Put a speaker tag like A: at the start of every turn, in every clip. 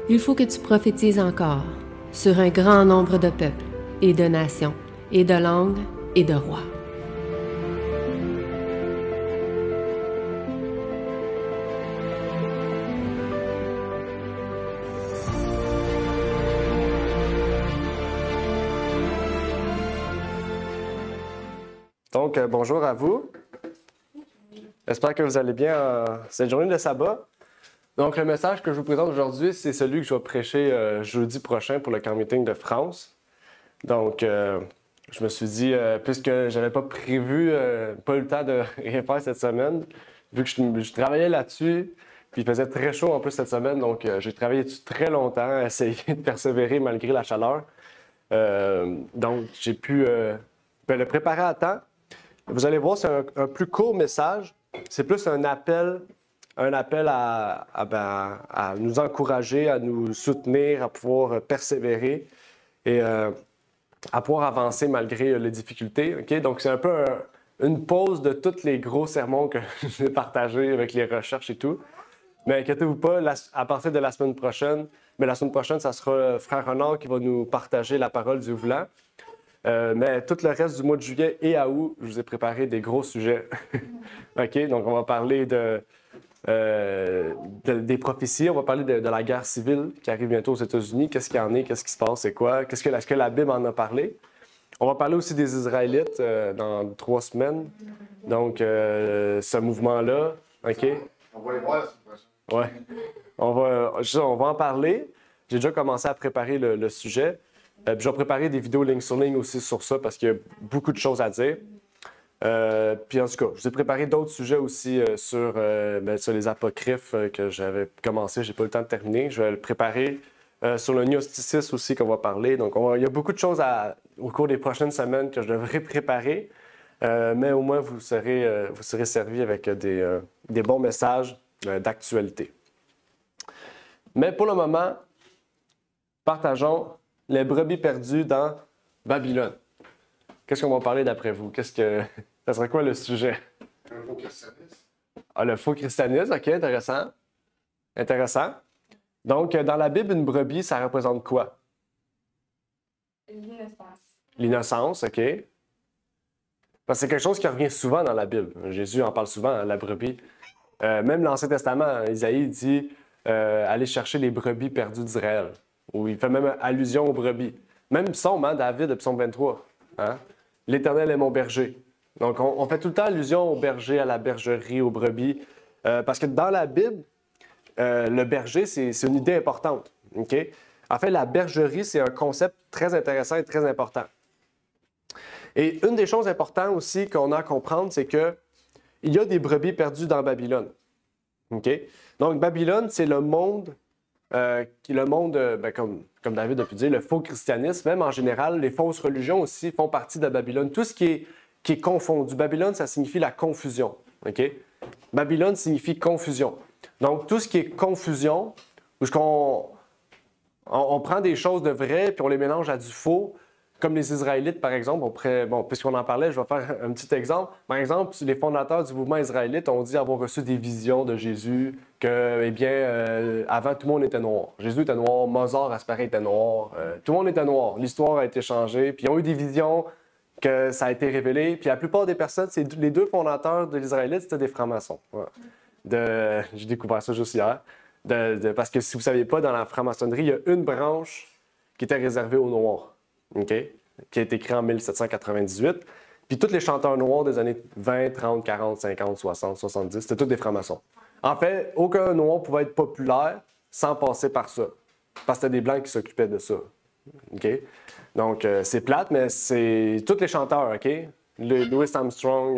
A: Il faut que tu prophétises encore sur un grand nombre de peuples et de nations et de langues et de rois.
B: Donc, bonjour à vous. J'espère que vous allez bien cette journée de sabbat. Donc, le message que je vous présente aujourd'hui, c'est celui que je vais prêcher jeudi prochain pour le camp meeting de France. Donc, je me suis dit, puisque je n'avais pas prévu, pas eu le temps de rien faire cette semaine, vu que je travaillais là-dessus, puis il faisait très chaud en plus cette semaine, donc j'ai travaillé dessus très longtemps, essayé de persévérer malgré la chaleur. Donc, j'ai pu le préparer à temps. Vous allez voir, c'est un plus court message. C'est plus un appel à nous encourager, à nous soutenir, à pouvoir persévérer et à pouvoir avancer malgré les difficultés. Okay? Donc, c'est un peu une pause de tous les gros sermons que j'ai partagés avec les recherches et tout. Mais inquiétez-vous pas, à partir de la semaine prochaine, ça sera Frère Renard qui va nous partager la parole du voulant. Mais tout le reste du mois de juillet et à août, je vous ai préparé des gros sujets. OK? Donc, on va parler des prophéties, on va parler de la guerre civile qui arrive bientôt aux États-Unis. Qu'est-ce qu'il y en est? Qu'est-ce qui se passe? C'est quoi? Est-ce que la Bible en a parlé? On va parler aussi des Israélites dans 3 semaines. Donc, ce mouvement-là, OK?
C: On va les voir la semaine prochaine.
B: Ouais. On va en parler. J'ai déjà commencé à préparer le sujet. Puis je vais préparer des vidéos ligne sur ligne aussi sur ça parce qu'il y a beaucoup de choses à dire. Puis en tout cas, je vous ai préparé d'autres sujets aussi sur les apocryphes que j'avais commencé. J'ai pas eu le temps de terminer. Je vais le préparer sur le gnosticisme aussi qu'on va parler. Donc il y a beaucoup de choses au cours des prochaines semaines que je devrais préparer. Mais au moins, vous serez servis avec des bons messages d'actualité. Mais pour le moment, partageons les brebis perdues dans Babylone. Qu'est-ce qu'on va parler d'après vous? Ça serait quoi le sujet?
C: Un faux christianisme.
B: Ah, le faux christianisme, OK, intéressant. Intéressant. Donc, dans la Bible, une brebis, ça représente quoi?
D: L'innocence.
B: L'innocence, OK. Parce que c'est quelque chose qui revient souvent dans la Bible. Jésus en parle souvent, la brebis. Même l'Ancien Testament, Isaïe dit allez chercher les brebis perdues d'Israël. Où il fait même allusion aux brebis. Même psaume, David, psaume 23. Hein? L'Éternel est mon berger. Donc, on fait tout le temps allusion au berger, à la bergerie, aux brebis. Parce que dans la Bible, le berger, c'est une idée importante. Okay? En fait, la bergerie, c'est un concept très intéressant et très important. Et une des choses importantes aussi qu'on a à comprendre, c'est qu'il y a des brebis perdues dans Babylone. Okay? Donc, Babylone, c'est le monde... comme David a pu dire, le faux christianisme, même en général, les fausses religions aussi font partie de Babylone. Tout ce qui est confondu. Babylone, ça signifie la confusion. Okay? Babylone signifie confusion. Donc, tout ce qui est confusion, où on prend des choses de vraies puis on les mélange à du faux, comme les Israélites, par exemple. Puisqu'on en parlait, je vais faire un petit exemple. Par exemple, les fondateurs du mouvement israélite ont dit avoir reçu des visions de Jésus, que, avant, tout le monde était noir. Jésus était noir, Mozart, Asparet était noir, tout le monde était noir. L'histoire a été changée, puis ils ont eu des visions que ça a été révélé. Puis la plupart des personnes, les 2 fondateurs de l'Israélite, c'était des francs-maçons. Ouais. J'ai découvert ça juste hier. Parce que si vous ne saviez pas, dans la franc-maçonnerie, il y a une branche qui était réservée aux Noirs. Okay? Qui a été créé en 1798. Puis tous les chanteurs noirs des années 20, 30, 40, 50, 60, 70, c'était tous des francs-maçons. En fait, aucun noir pouvait être populaire sans passer par ça. Parce que c'était des blancs qui s'occupaient de ça. Okay? Donc, c'est plate, mais c'est tous les chanteurs, OK? Louis Armstrong,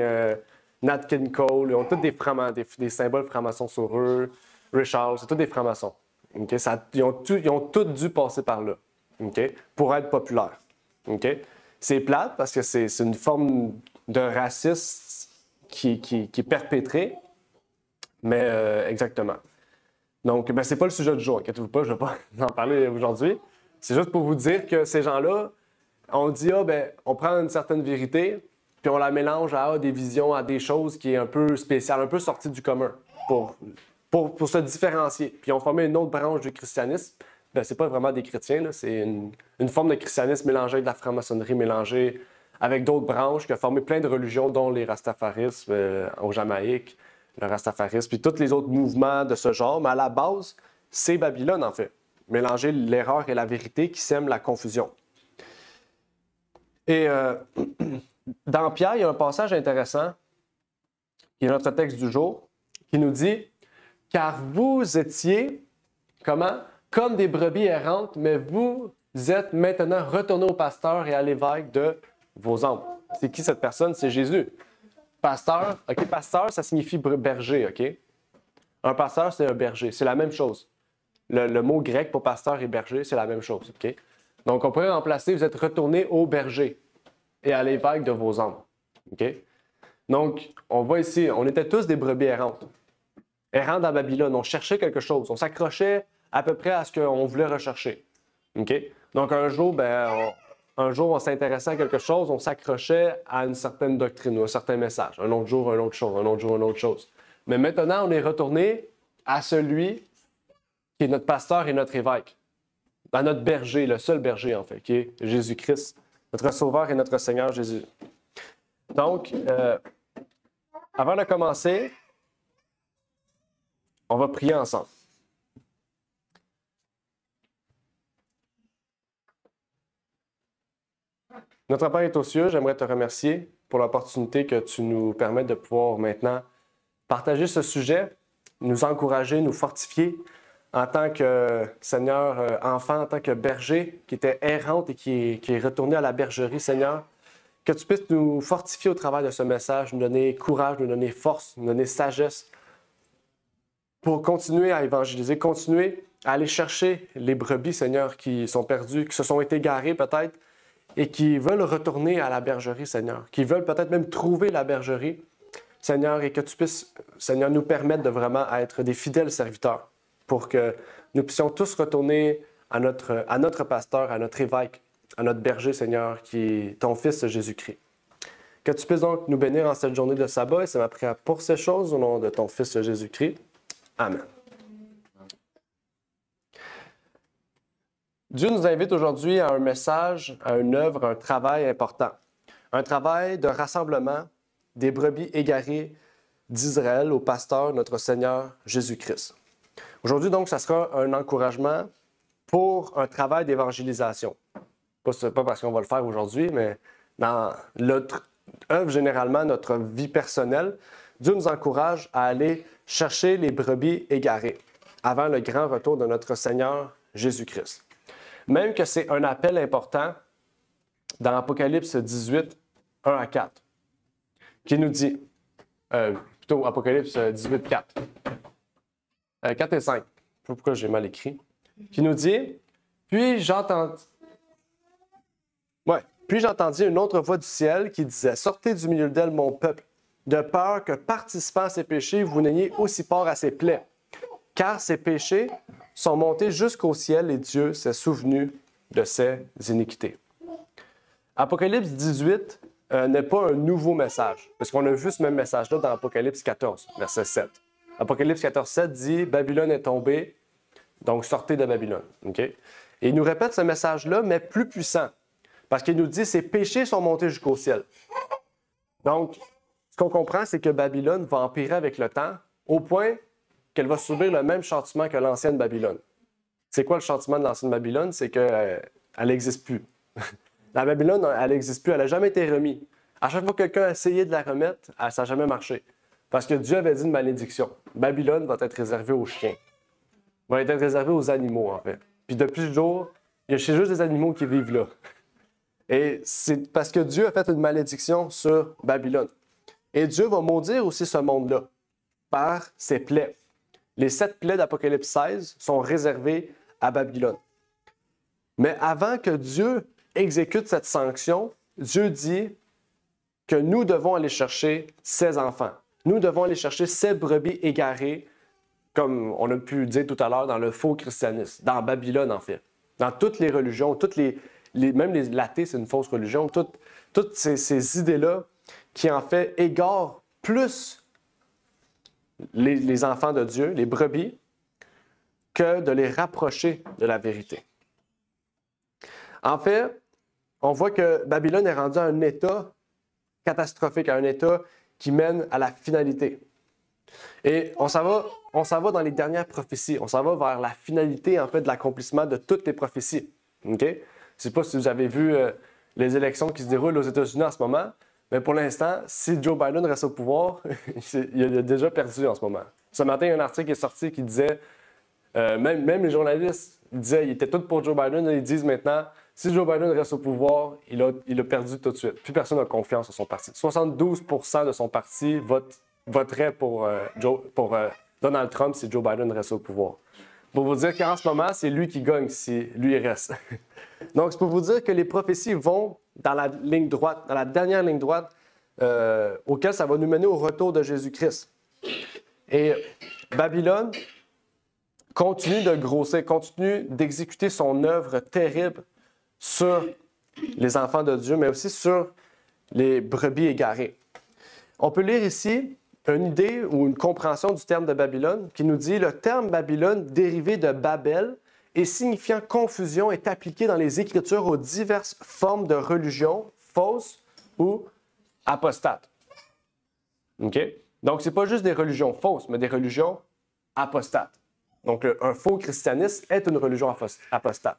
B: Nat King Cole, ils ont tous des symboles francs-maçons sur eux. Richard, c'est tous des francs-maçons. Okay? Ils ont tous dû passer par là. Okay? Pour être populaires. Okay? C'est plate parce que c'est une forme de racisme qui est perpétrée, mais exactement. Donc, c'est pas le sujet du jour, inquiétez-vous pas, je ne vais pas en parler aujourd'hui. C'est juste pour vous dire que ces gens-là, on dit, on prend une certaine vérité, puis on la mélange à des visions, à des choses qui est un peu spéciales, un peu sorties du commun, pour se différencier. Puis on formait une autre branche du christianisme, Ben, c'est pas vraiment des chrétiens, c'est une forme de christianisme mélangée avec de la franc-maçonnerie, mélangée avec d'autres branches qui a formé plein de religions, dont les rastafarismes au Jamaïque, le rastafarisme, puis tous les autres mouvements de ce genre. Mais à la base, c'est Babylone, en fait. Mélanger l'erreur et la vérité qui sème la confusion. Et dans Pierre, il y a un passage intéressant, qui est notre texte du jour, qui nous dit « Car vous étiez, comment? Comme des brebis errantes, mais vous êtes maintenant retournés au pasteur et à l'évêque de vos âmes. » C'est qui cette personne? C'est Jésus. Pasteur, OK, pasteur, ça signifie berger, OK? Un pasteur, c'est un berger. C'est la même chose. Le mot grec pour pasteur et berger, c'est la même chose, OK? Donc, on pourrait remplacer, vous êtes retournés au berger et à l'évêque de vos âmes, OK? Donc, on voit ici, on était tous des brebis errantes. Errants dans Babylone, on cherchait quelque chose. On s'accrochait à peu près à ce qu'on voulait rechercher, OK? Donc, un jour, on s'intéressait à quelque chose, on s'accrochait à une certaine doctrine ou un certain message. Un autre jour, une autre chose, un autre jour, une autre chose. Mais maintenant, on est retourné à celui qui est notre pasteur et notre évêque, à notre berger, le seul berger, en fait, qui est Jésus-Christ, notre Sauveur et notre Seigneur Jésus. Donc, avant de commencer, on va prier ensemble. Notre Père est aux cieux, j'aimerais te remercier pour l'opportunité que tu nous permets de pouvoir maintenant partager ce sujet, nous encourager, nous fortifier en tant que Seigneur enfant, en tant que berger qui était errante et qui est retourné à la bergerie, Seigneur. Que tu puisses nous fortifier au travers de ce message, nous donner courage, nous donner force, nous donner sagesse pour continuer à évangéliser, continuer à aller chercher les brebis, Seigneur, qui sont perdues, qui se sont égarées peut-être, et qui veulent retourner à la bergerie, Seigneur, qui veulent peut-être même trouver la bergerie, Seigneur, et que tu puisses, Seigneur, nous permettre de vraiment être des fidèles serviteurs pour que nous puissions tous retourner à notre pasteur, à notre évêque, à notre berger, Seigneur, qui est ton Fils Jésus-Christ. Que tu puisses donc nous bénir en cette journée de sabbat, et c'est ma prière pour ces choses au nom de ton Fils Jésus-Christ. Amen. Dieu nous invite aujourd'hui à un message, à une œuvre, un travail important. Un travail de rassemblement des brebis égarées d'Israël au pasteur, notre Seigneur Jésus-Christ. Aujourd'hui, donc, ça sera un encouragement pour un travail d'évangélisation. Pas parce qu'on va le faire aujourd'hui, mais dans notre œuvre, généralement, notre vie personnelle, Dieu nous encourage à aller chercher les brebis égarées avant le grand retour de notre Seigneur Jésus-Christ. Même que c'est un appel important dans Apocalypse 18, 1 à 4, qui nous dit, plutôt Apocalypse 18, 4, 4 et 5, je ne sais pas pourquoi j'ai mal écrit, qui nous dit, puis j'entendis une autre voix du ciel qui disait, « Sortez du milieu d'elle, mon peuple, de peur que, participant à ses péchés, vous n'ayez aussi part à ses plaies. Car ses péchés sont montés jusqu'au ciel et Dieu s'est souvenu de ses iniquités. » Apocalypse 18 n'est pas un nouveau message, parce qu'on a vu ce même message-là dans Apocalypse 14, verset 7. Apocalypse 14, 7 dit « Babylone est tombée, donc sortez de Babylone. » Okay? Et il nous répète ce message-là, mais plus puissant, parce qu'il nous dit « Ses péchés sont montés jusqu'au ciel. » Donc, ce qu'on comprend, c'est que Babylone va empirer avec le temps, au point qu'elle va subir le même châtiment que l'ancienne Babylone. C'est quoi le châtiment de l'ancienne Babylone? C'est qu'elle n'existe plus. La Babylone, elle n'existe plus, elle n'a jamais été remise. À chaque fois que quelqu'un a essayé de la remettre, ça n'a jamais marché. Parce que Dieu avait dit une malédiction. Babylone va être réservée aux chiens. Va être réservée aux animaux, en fait. Puis depuis ce jour, il y a juste des animaux qui vivent là. Et c'est parce que Dieu a fait une malédiction sur Babylone. Et Dieu va maudire aussi ce monde-là par ses plaies. Les 7 plaies d'Apocalypse 16 sont réservées à Babylone. Mais avant que Dieu exécute cette sanction, Dieu dit que nous devons aller chercher ses enfants. Nous devons aller chercher ces brebis égarées, comme on a pu dire tout à l'heure dans le faux christianisme, dans Babylone en fait. Dans toutes les religions, même les athées, c'est une fausse religion, toutes ces idées-là qui en fait égarent plus les enfants de Dieu, les brebis, que de les rapprocher de la vérité. En fait, on voit que Babylone est rendue à un état catastrophique, à un état qui mène à la finalité. Et on s'en va dans les dernières prophéties. On s'en va vers la finalité, en fait, de l'accomplissement de toutes les prophéties. OK? Je ne sais pas si vous avez vu les élections qui se déroulent aux États-Unis en ce moment, mais pour l'instant, si Joe Biden reste au pouvoir, il a déjà perdu en ce moment. Ce matin, il y a un article qui est sorti qui disait, même les journalistes disaient, ils étaient tous pour Joe Biden, et ils disent maintenant, si Joe Biden reste au pouvoir, il a perdu tout de suite. Plus personne n'a confiance en son parti. 72% de son parti voterait pour Donald Trump si Joe Biden reste au pouvoir. Pour vous dire qu'en ce moment, c'est lui qui gagne si lui il reste. Donc, c'est pour vous dire que les prophéties vont dans la ligne droite, dans la dernière ligne droite, auquel ça va nous mener au retour de Jésus-Christ. Et Babylone continue de grossir, continue d'exécuter son œuvre terrible sur les enfants de Dieu, mais aussi sur les brebis égarées. On peut lire ici une idée ou une compréhension du terme de Babylone qui nous dit « Le terme Babylone, dérivé de Babel et signifiant confusion, est appliqué dans les Écritures aux diverses formes de religion fausses ou apostates. » OK? Donc, ce n'est pas juste des religions fausses, mais des religions apostates. Donc, un faux christianisme est une religion apostate.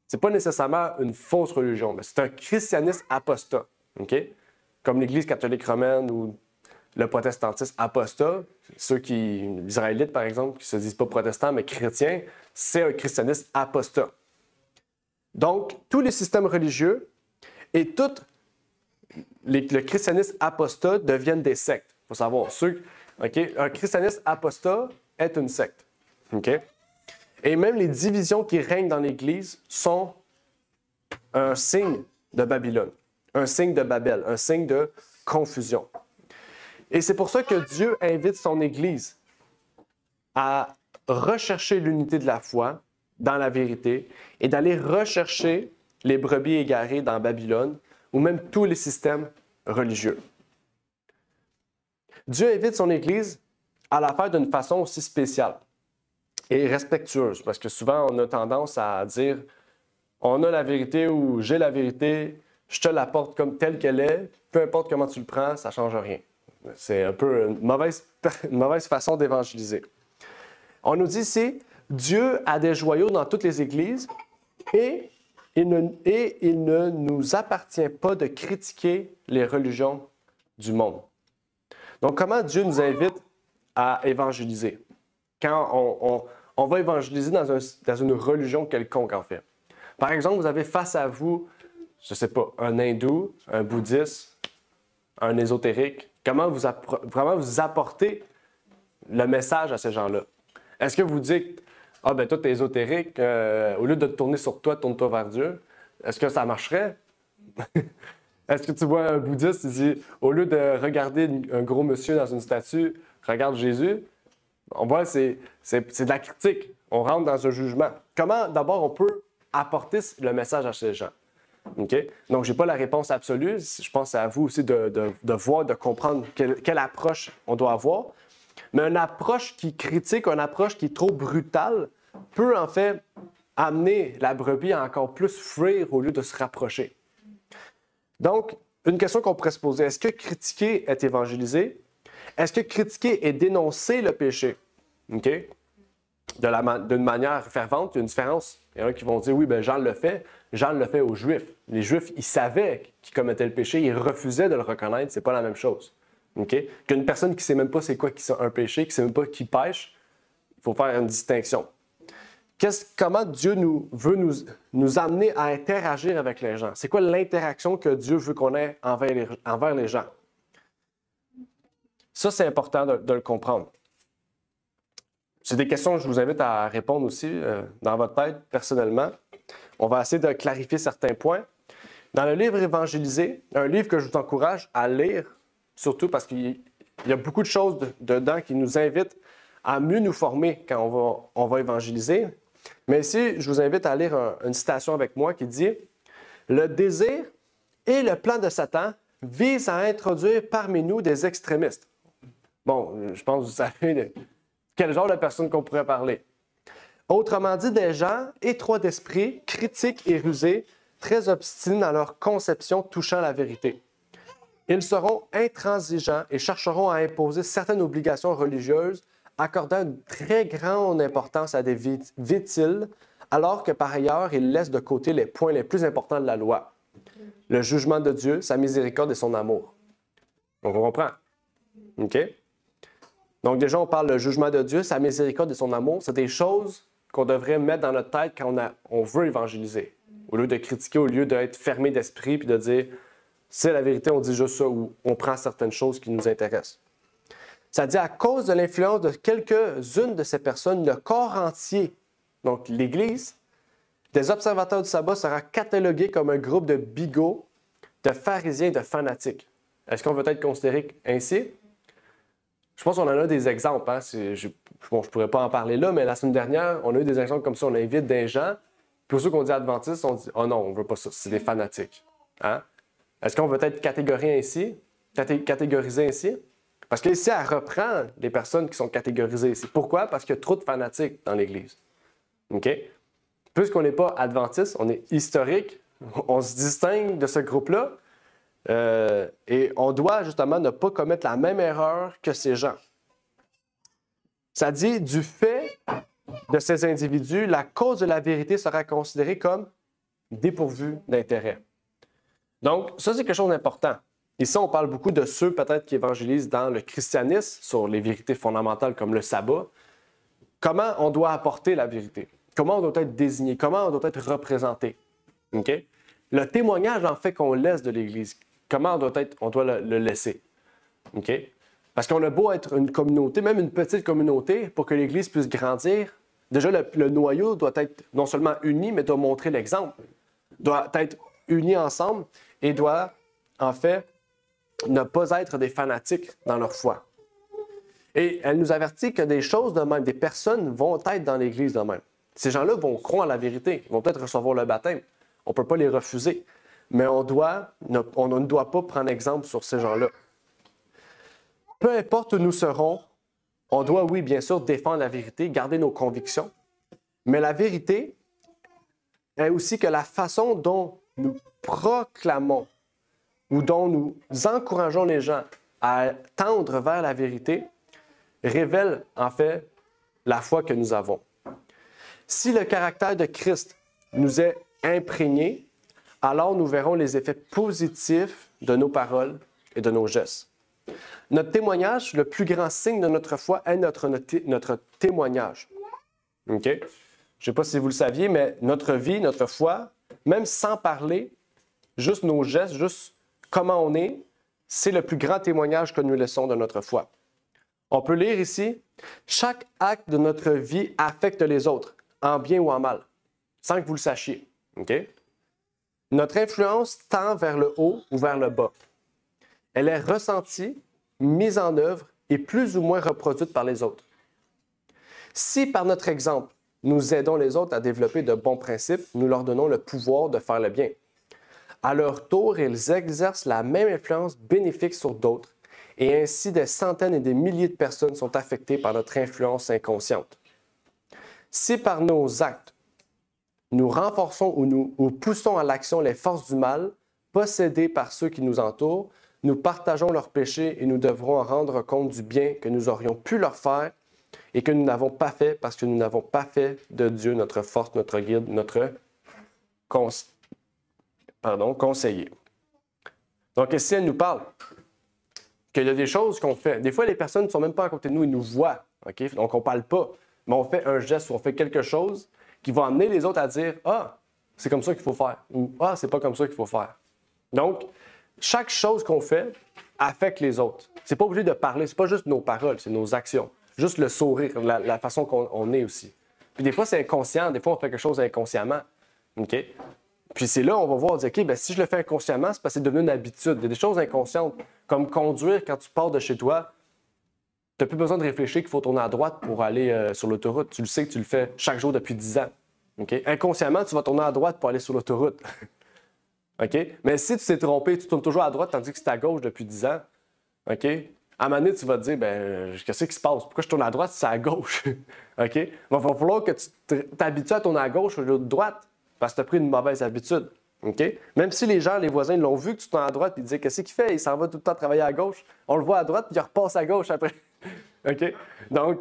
B: Ce n'est pas nécessairement une fausse religion, mais c'est un christianisme apostat. Okay? Comme l'Église catholique romaine ou le protestantisme apostat, les Israélites, par exemple, qui ne se disent pas protestants, mais chrétiens, c'est un christianisme apostat. Donc, tous les systèmes religieux et tout le christianisme apostat deviennent des sectes. Il faut savoir, un christianisme apostat est une secte. Okay? Et même les divisions qui règnent dans l'Église sont un signe de Babylone, un signe de Babel, un signe de confusion. Et c'est pour ça que Dieu invite son Église à rechercher l'unité de la foi dans la vérité et d'aller rechercher les brebis égarées dans Babylone ou même tous les systèmes religieux. Dieu invite son Église à la faire d'une façon aussi spéciale et respectueuse, parce que souvent on a tendance à dire « on a la vérité » ou « j'ai la vérité, je te l'apporte comme telle qu'elle est, peu importe comment tu le prends, ça ne change rien ». C'est un peu une mauvaise façon d'évangéliser. On nous dit ici, Dieu a des joyaux dans toutes les églises et il ne nous appartient pas de critiquer les religions du monde. Donc, comment Dieu nous invite à évangéliser? Quand on va évangéliser dans une religion quelconque, en fait. Par exemple, vous avez face à vous, je ne sais pas, un hindou, un bouddhiste, un ésotérique. Comment vous apportez le message à ces gens-là? Est-ce que vous dites, « Ah, ben toi, tu es ésotérique, au lieu de te tourner sur toi, tourne-toi vers Dieu. » Est-ce que ça marcherait? Est-ce que tu vois un bouddhiste qui dit, au lieu de regarder un gros monsieur dans une statue, regarde Jésus? On voit, c'est de la critique. On rentre dans un jugement. Comment, d'abord, on peut apporter le message à ces gens? Okay? Donc, je n'ai pas la réponse absolue. Je pense que c'est à vous aussi de voir, de comprendre quelle approche on doit avoir. Mais une approche qui critique, une approche qui est trop brutale, peut en fait amener la brebis à encore plus fuir au lieu de se rapprocher. Donc, une question qu'on pourrait se poser, est-ce que critiquer est évangéliser? Est-ce que critiquer est dénoncer le péché? Okay? D'une manière fervente, il y a une différence. Il y en a qui vont dire, oui, bien Jean le fait aux Juifs. Les Juifs, ils savaient qu'ils commettaient le péché, ils refusaient de le reconnaître, c'est pas la même chose. Okay? Qu'une personne qui ne sait même pas c'est quoi un péché, qui ne sait même pas qui pêche, il faut faire une distinction. Comment Dieu veut nous amener à interagir avec les gens? C'est quoi l'interaction que Dieu veut qu'on ait envers les gens? Ça, c'est important de le comprendre. C'est des questions que je vous invite à répondre aussi dans votre tête, personnellement. On va essayer de clarifier certains points. Dans le livre Évangélisé, un livre que je vous encourage à lire, surtout parce qu'il y a beaucoup de choses dedans qui nous invitent à mieux nous former quand on va évangéliser. Mais ici, je vous invite à lire une citation avec moi qui dit « Le désir et le plan de Satan visent à introduire parmi nous des extrémistes. » Bon, je pense que vous savez de quel genre de personnes qu'on pourrait parler. Autrement dit, des gens étroits d'esprit, critiques et rusés, très obstinés dans leur conception touchant la vérité. Ils seront intransigeants et chercheront à imposer certaines obligations religieuses, accordant une très grande importance à des vitiles, alors que par ailleurs, ils laissent de côté les points les plus importants de la loi. Le jugement de Dieu, sa miséricorde et son amour. Donc, on comprend. OK? Donc, déjà, on parle du jugement de Dieu, sa miséricorde et son amour. C'est des choses qu'on devrait mettre dans notre tête quand on veut évangéliser. Au lieu de critiquer, au lieu d'être fermé d'esprit puis de dire c'est la vérité, on dit juste ça ou on prend certaines choses qui nous intéressent. Ça dit à cause de l'influence de quelques-unes de ces personnes, le corps entier, donc l'Église, des observateurs du sabbat sera catalogué comme un groupe de bigots, de pharisiens et de fanatiques. Est-ce qu'on veut être considéré ainsi? Je pense qu'on en a des exemples. Hein? Je ne pourrais pas en parler là, mais la semaine dernière, on a eu des exemples comme ça. On invite des gens, puis pour ceux qu'on dit adventistes, on dit « Oh non, on ne veut pas ça, c'est des fanatiques. Hein? » Est-ce qu'on veut être catégorisé ainsi? Parce qu'ici, elle reprend les personnes qui sont catégorisées ici. Pourquoi? Parce qu'il y a trop de fanatiques dans l'Église. OK? Puisqu'on n'est pas adventiste, on est historique, on se distingue de ce groupe-là, et on doit justement ne pas commettre la même erreur que ces gens. Ça dit, du fait de ces individus, la cause de la vérité sera considérée comme dépourvue d'intérêt. Donc, ça, c'est quelque chose d'important. Ici, on parle beaucoup de ceux peut-être qui évangélisent dans le christianisme, sur les vérités fondamentales comme le sabbat. Comment on doit apporter la vérité? Comment on doit être désigné? Comment on doit être représenté? Okay? Le témoignage, en fait, qu'on laisse de l'Église, comment on doit le laisser? Okay? Parce qu'on a beau être une communauté, même une petite communauté, pour que l'Église puisse grandir, déjà, le noyau doit être non seulement uni, mais doit montrer l'exemple. Doit être uni ensemble et doit, en fait, ne pas être des fanatiques dans leur foi. Et elle nous avertit que des choses de même, des personnes vont être dans l'Église de même. Ces gens-là vont croire en la vérité, ils vont peut-être recevoir le baptême. On ne peut pas les refuser, mais on ne doit pas prendre exemple sur ces gens-là. Peu importe où nous serons, on doit, oui, bien sûr, défendre la vérité, garder nos convictions, mais la vérité est aussi que la façon dont nous proclamons ou dont nous encourageons les gens à tendre vers la vérité révèle en fait la foi que nous avons. Si le caractère de Christ nous est imprégné, alors nous verrons les effets positifs de nos paroles et de nos gestes. Notre témoignage, le plus grand signe de notre foi est notre témoignage. OK? Je ne sais pas si vous le saviez, mais notre vie, notre foi, même sans parler, juste nos gestes, juste comment on est, c'est le plus grand témoignage que nous laissons de notre foi. On peut lire ici, « Chaque acte de notre vie affecte les autres, en bien ou en mal, sans que vous le sachiez. Okay? Notre influence tend vers le haut ou vers le bas. Elle est ressentie, mise en œuvre et plus ou moins reproduite par les autres. Si par notre exemple, nous aidons les autres à développer de bons principes, nous leur donnons le pouvoir de faire le bien. À leur tour, ils exercent la même influence bénéfique sur d'autres, et ainsi des centaines et des milliers de personnes sont affectées par notre influence inconsciente. Si par nos actes, nous renforçons ou poussons à l'action les forces du mal, possédées par ceux qui nous entourent, nous partageons leurs péchés et nous devrons rendre compte du bien que nous aurions pu leur faire et que nous n'avons pas fait parce que nous n'avons pas fait de Dieu notre force, notre guide, notre conseiller. Donc ici, elle nous parle qu'il y a des choses qu'on fait. Des fois, les personnes ne sont même pas à côté de nous, ils nous voient. Okay? Donc on ne parle pas, mais on fait un geste ou on fait quelque chose qui va amener les autres à dire « Ah, c'est comme ça qu'il faut faire » ou « Ah, c'est pas comme ça qu'il faut faire ». Donc, chaque chose qu'on fait affecte les autres. C'est pas obligé de parler, c'est pas juste nos paroles, c'est nos actions. Juste le sourire, la façon qu'on est aussi. Puis des fois, c'est inconscient, des fois, on fait quelque chose inconsciemment. OK? Puis c'est là, on va voir, on dit, OK, bien, si je le fais inconsciemment, c'est parce que c'est devenu une habitude. Il y a des choses inconscientes, comme conduire quand tu pars de chez toi. Tu n'as plus besoin de réfléchir qu'il faut tourner à droite pour aller sur l'autoroute. Tu le sais que tu le fais chaque jour depuis 10 ans. Okay? Inconsciemment, tu vas tourner à droite pour aller sur l'autoroute. OK? Mais si tu t'es trompé, tu tournes toujours à droite tandis que c'est à gauche depuis 10 ans, OK? À un moment donné, tu vas te dire, ben, qu'est-ce qui se passe? Pourquoi je tourne à droite si c'est à gauche? OK? Il va falloir que tu t'habitues à tourner à gauche au lieu de droite parce que tu as pris une mauvaise habitude. OK? Même si les gens, les voisins l'ont vu que tu tournes à droite et ils disaient, qu'est-ce qu'il fait? Il s'en va tout le temps travailler à gauche. On le voit à droite puis il repasse à gauche après. OK? Donc,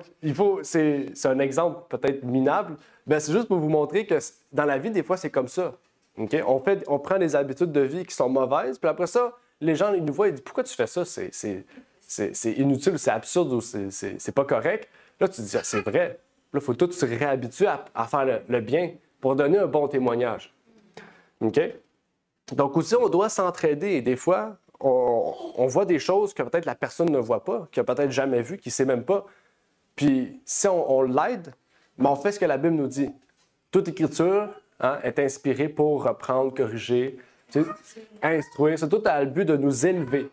B: c'est un exemple peut-être minable, mais c'est juste pour vous montrer que dans la vie, des fois, c'est comme ça. OK? On prend des habitudes de vie qui sont mauvaises, puis après ça, les gens, ils nous voient et disent, pourquoi tu fais ça? C'est inutile, c'est absurde ou c'est pas correct. Là, tu te dis, ah, c'est vrai. Là, il faut tout se réhabituer à faire le bien pour donner un bon témoignage. OK? Donc aussi, on doit s'entraider. Et des fois, on voit des choses que peut-être la personne ne voit pas, qu'il n'a peut-être jamais vu, qu'il ne sait même pas. Puis si on l'aide, mais on fait ce que la Bible nous dit. Toute écriture est inspirée pour reprendre, corriger, instruire. C'est tout à le but de nous élever.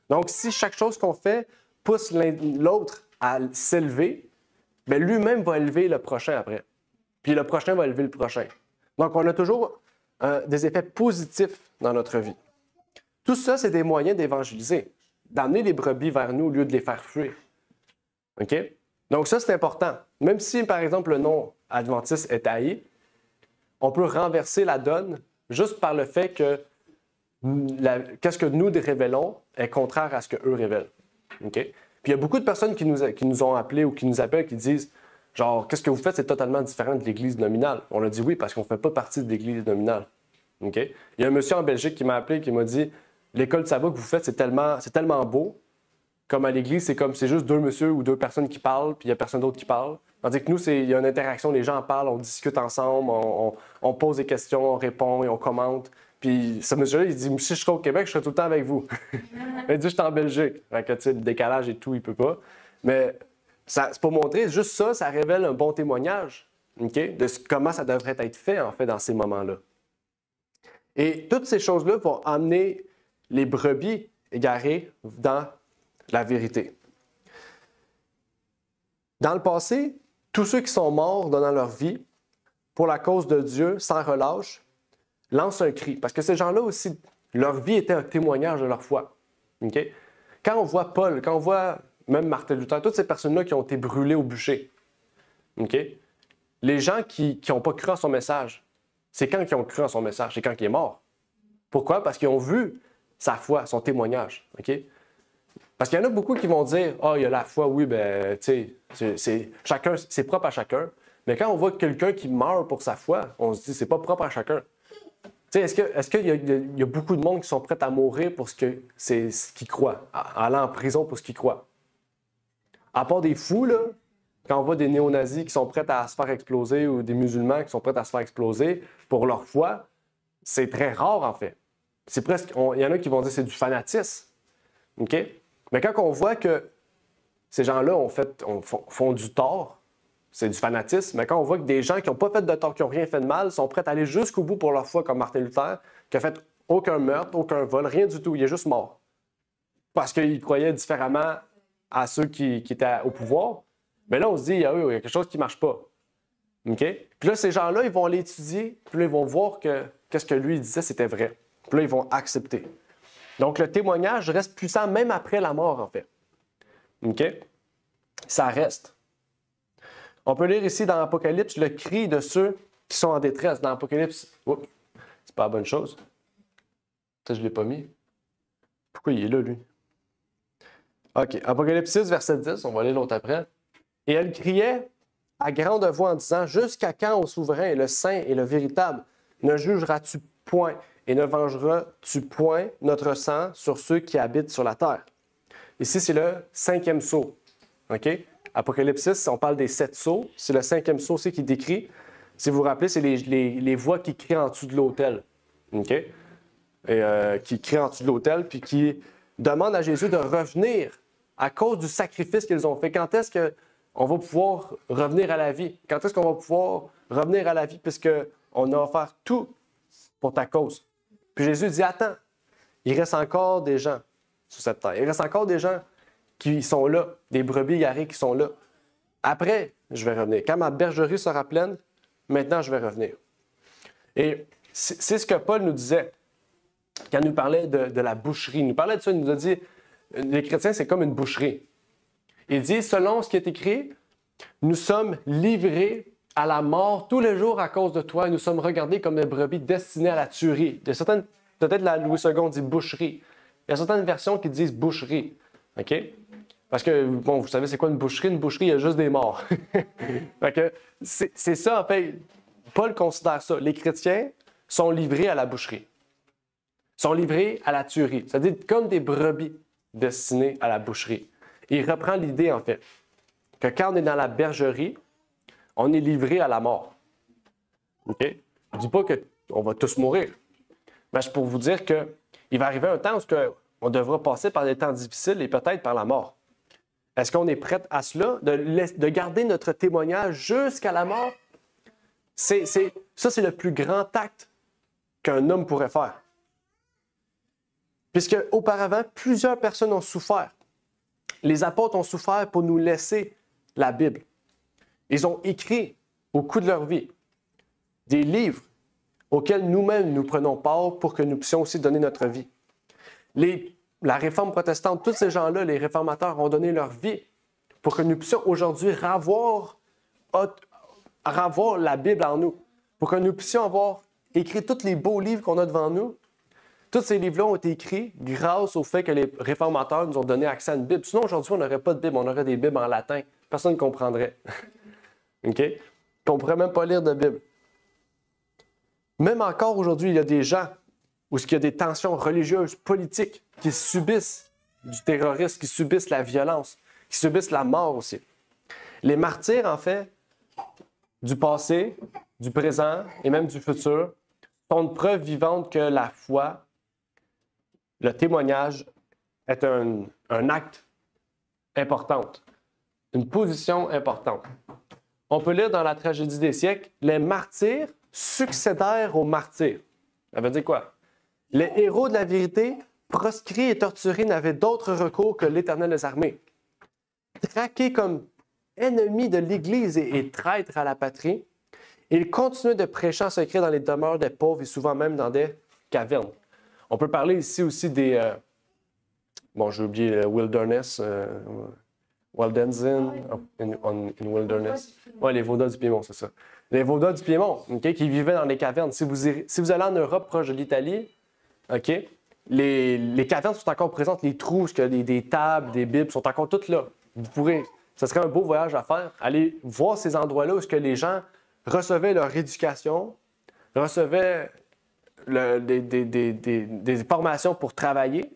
B: Donc, si chaque chose qu'on fait pousse l'autre à s'élever, bien, lui-même va élever le prochain après. Puis le prochain va élever le prochain. Donc, on a toujours des effets positifs dans notre vie. Tout ça, c'est des moyens d'évangéliser, d'amener les brebis vers nous au lieu de les faire fuir. OK? Donc, ça, c'est important. Même si, par exemple, le nom adventiste est haï, on peut renverser la donne juste par le fait que qu'est-ce que nous révélons est contraire à ce qu'eux révèlent. OK? Puis il y a beaucoup de personnes qui nous ont appelés ou qui nous appellent qui disent genre, qu'est-ce que vous faites, c'est totalement différent de l'Église nominale. On a dit oui parce qu'on ne fait pas partie de l'Église nominale. OK? Il y a un monsieur en Belgique qui m'a appelé et qui m'a dit l'école de sabbat que vous faites, c'est tellement beau. Comme à l'Église, c'est juste deux messieurs ou deux personnes qui parlent, puis il n'y a personne d'autre qui parle. Tandis que nous, il y a une interaction, les gens parlent, on discute ensemble, on pose des questions, on répond et on commente. Puis ce monsieur-là, il dit, si je serais au Québec, je serais tout le temps avec vous. Il dit, je suis en Belgique. Fait que, le décalage et tout, il peut pas. Mais c'est pour montrer, juste ça, ça révèle un bon témoignage, okay, de comment ça devrait être fait, en fait, dans ces moments-là. Et toutes ces choses-là vont amener les brebis égarées dans la vérité. Dans le passé, tous ceux qui sont morts donnant leur vie pour la cause de Dieu, sans relâche, lancent un cri. Parce que ces gens-là aussi, leur vie était un témoignage de leur foi. Okay? Quand on voit Paul, quand on voit même Martin Luther, toutes ces personnes-là qui ont été brûlées au bûcher, okay? Les gens qui n'ont pas cru à son message, c'est quand ils ont cru à son message? C'est quand il est mort. Pourquoi? Parce qu'ils ont vu sa foi, son témoignage. Okay? Parce qu'il y en a beaucoup qui vont dire « Ah, il y a la foi, oui, ben, tu sais, c'est propre à chacun. » Mais quand on voit quelqu'un qui meurt pour sa foi, on se dit « C'est pas propre à chacun. » Tu sais, est-ce qu'il y a beaucoup de monde qui sont prêts à mourir pour ce qu'ils croient, à aller en prison pour ce qu'ils croient? À part des fous, là, quand on voit des néo-nazis qui sont prêts à se faire exploser ou des musulmans qui sont prêts à se faire exploser pour leur foi, c'est très rare, en fait. C'est presque, il y en a qui vont dire que c'est du fanatisme. OK? Mais quand on voit que ces gens-là font du tort, c'est du fanatisme, mais quand on voit que des gens qui n'ont pas fait de tort, qui n'ont rien fait de mal, sont prêts à aller jusqu'au bout pour leur foi, comme Martin Luther, qui n'a fait aucun meurtre, aucun vol, rien du tout, il est juste mort. Parce qu'il croyait différemment à ceux qui étaient au pouvoir. Mais là, on se dit, il y a quelque chose qui ne marche pas. OK? Puis là, ces gens-là, ils vont aller étudier, puis là, ils vont voir que qu'est-ce que lui disait, c'était vrai. Puis là, ils vont accepter. Donc, le témoignage reste puissant même après la mort, en fait. OK? Ça reste. On peut lire ici dans l'Apocalypse le cri de ceux qui sont en détresse. Dans l'Apocalypse, oups, c'est pas la bonne chose. Ça, je ne l'ai pas mis. Pourquoi il est là, lui? OK. Apocalypse 6, verset 10, on va aller l'autre après. Et elle criait à grande voix en disant « Jusqu'à quand, ô souverain, le saint et le véritable, ne jugeras-tu point et ne vengeras-tu point notre sang sur ceux qui habitent sur la terre? » Ici, c'est le 5e sceau. OK? Apocalypse 6, on parle des 7 sceaux. C'est le 5e sceau aussi qui décrit. Si vous vous rappelez, c'est les voix qui crient en dessous de l'autel. OK? Et, qui crient en dessous de l'autel, puis qui demandent à Jésus de revenir à cause du sacrifice qu'ils ont fait. Quand est-ce qu'on va pouvoir revenir à la vie? Quand est-ce qu'on va pouvoir revenir à la vie puisqu'on a offert tout pour ta cause? Puis Jésus dit, attends, il reste encore des gens sur cette terre. Il reste encore des gens qui sont là, des brebis égarées qui sont là. Après, je vais revenir. Quand ma bergerie sera pleine, maintenant, je vais revenir. Et c'est ce que Paul nous disait quand il nous parlait de la boucherie. Il nous parlait de ça, il nous a dit, les chrétiens, c'est comme une boucherie. Il dit, selon ce qui est écrit, nous sommes livrés à la mort tous les jours à cause de toi et nous sommes regardés comme des brebis destinées à la tuerie. Il y a certaines, peut-être la Louis II dit boucherie. Il y a certaines versions qui disent boucherie. OK? Parce que, bon, vous savez, c'est quoi une boucherie? Une boucherie, il y a juste des morts. Fait que c'est ça, en fait. Paul considère ça. Les chrétiens sont livrés à la boucherie. Sont livrés à la tuerie. C'est-à-dire comme des brebis destinées à la boucherie. Et il reprend l'idée, en fait, que quand on est dans la bergerie, on est livré à la mort. OK? Je ne dis pas qu'on va tous mourir. Mais c'est pour vous dire qu'il va arriver un temps où on devra passer par des temps difficiles et peut-être par la mort. Est-ce qu'on est prêt à cela, de garder notre témoignage jusqu'à la mort? Ça, c'est le plus grand acte qu'un homme pourrait faire. Puisque auparavant, plusieurs personnes ont souffert. Les apôtres ont souffert pour nous laisser la Bible. Ils ont écrit au cours de leur vie des livres auxquels nous-mêmes nous prenons part pour que nous puissions aussi donner notre vie. La réforme protestante, tous ces gens-là, les réformateurs, ont donné leur vie pour que nous puissions aujourd'hui ravoir la Bible en nous, pour que nous puissions avoir écrit tous les beaux livres qu'on a devant nous. Tous ces livres-là ont été écrits grâce au fait que les réformateurs nous ont donné accès à une Bible. Sinon, aujourd'hui, on n'aurait pas de Bible, on aurait des Bibles en latin. Personne ne comprendrait. OK? On ne pourrait même pas lire de Bible. Même encore aujourd'hui, il y a des gens où il y a des tensions religieuses, politiques, qui subissent du terrorisme, qui subissent la violence, qui subissent la mort aussi. Les martyrs, en fait, du passé, du présent et même du futur, sont une preuve vivante que la foi, le témoignage, est un acte important, une position importante. On peut lire dans la tragédie des siècles, les martyrs succédèrent aux martyrs. Ça veut dire quoi? Les héros de la vérité, proscrits et torturés, n'avaient d'autre recours que l'Éternel des armées. Traqués comme ennemis de l'Église et traîtres à la patrie, ils continuaient de prêcher en secret dans les demeures des pauvres et souvent même dans des cavernes. On peut parler ici aussi des... bon, j'ai oublié Wilderness... Wilderness in Wilderness. Oui, les Vaudois du Piémont, c'est ça. Les Vaudois du Piémont, okay, qui vivaient dans les cavernes. Si vous allez en Europe, proche de l'Italie, okay, les cavernes sont encore présentes, les trous, des tables, des bibles sont encore toutes là. Ce serait un beau voyage à faire. Allez voir ces endroits-là où les gens recevaient leur éducation, recevaient des formations pour travailler,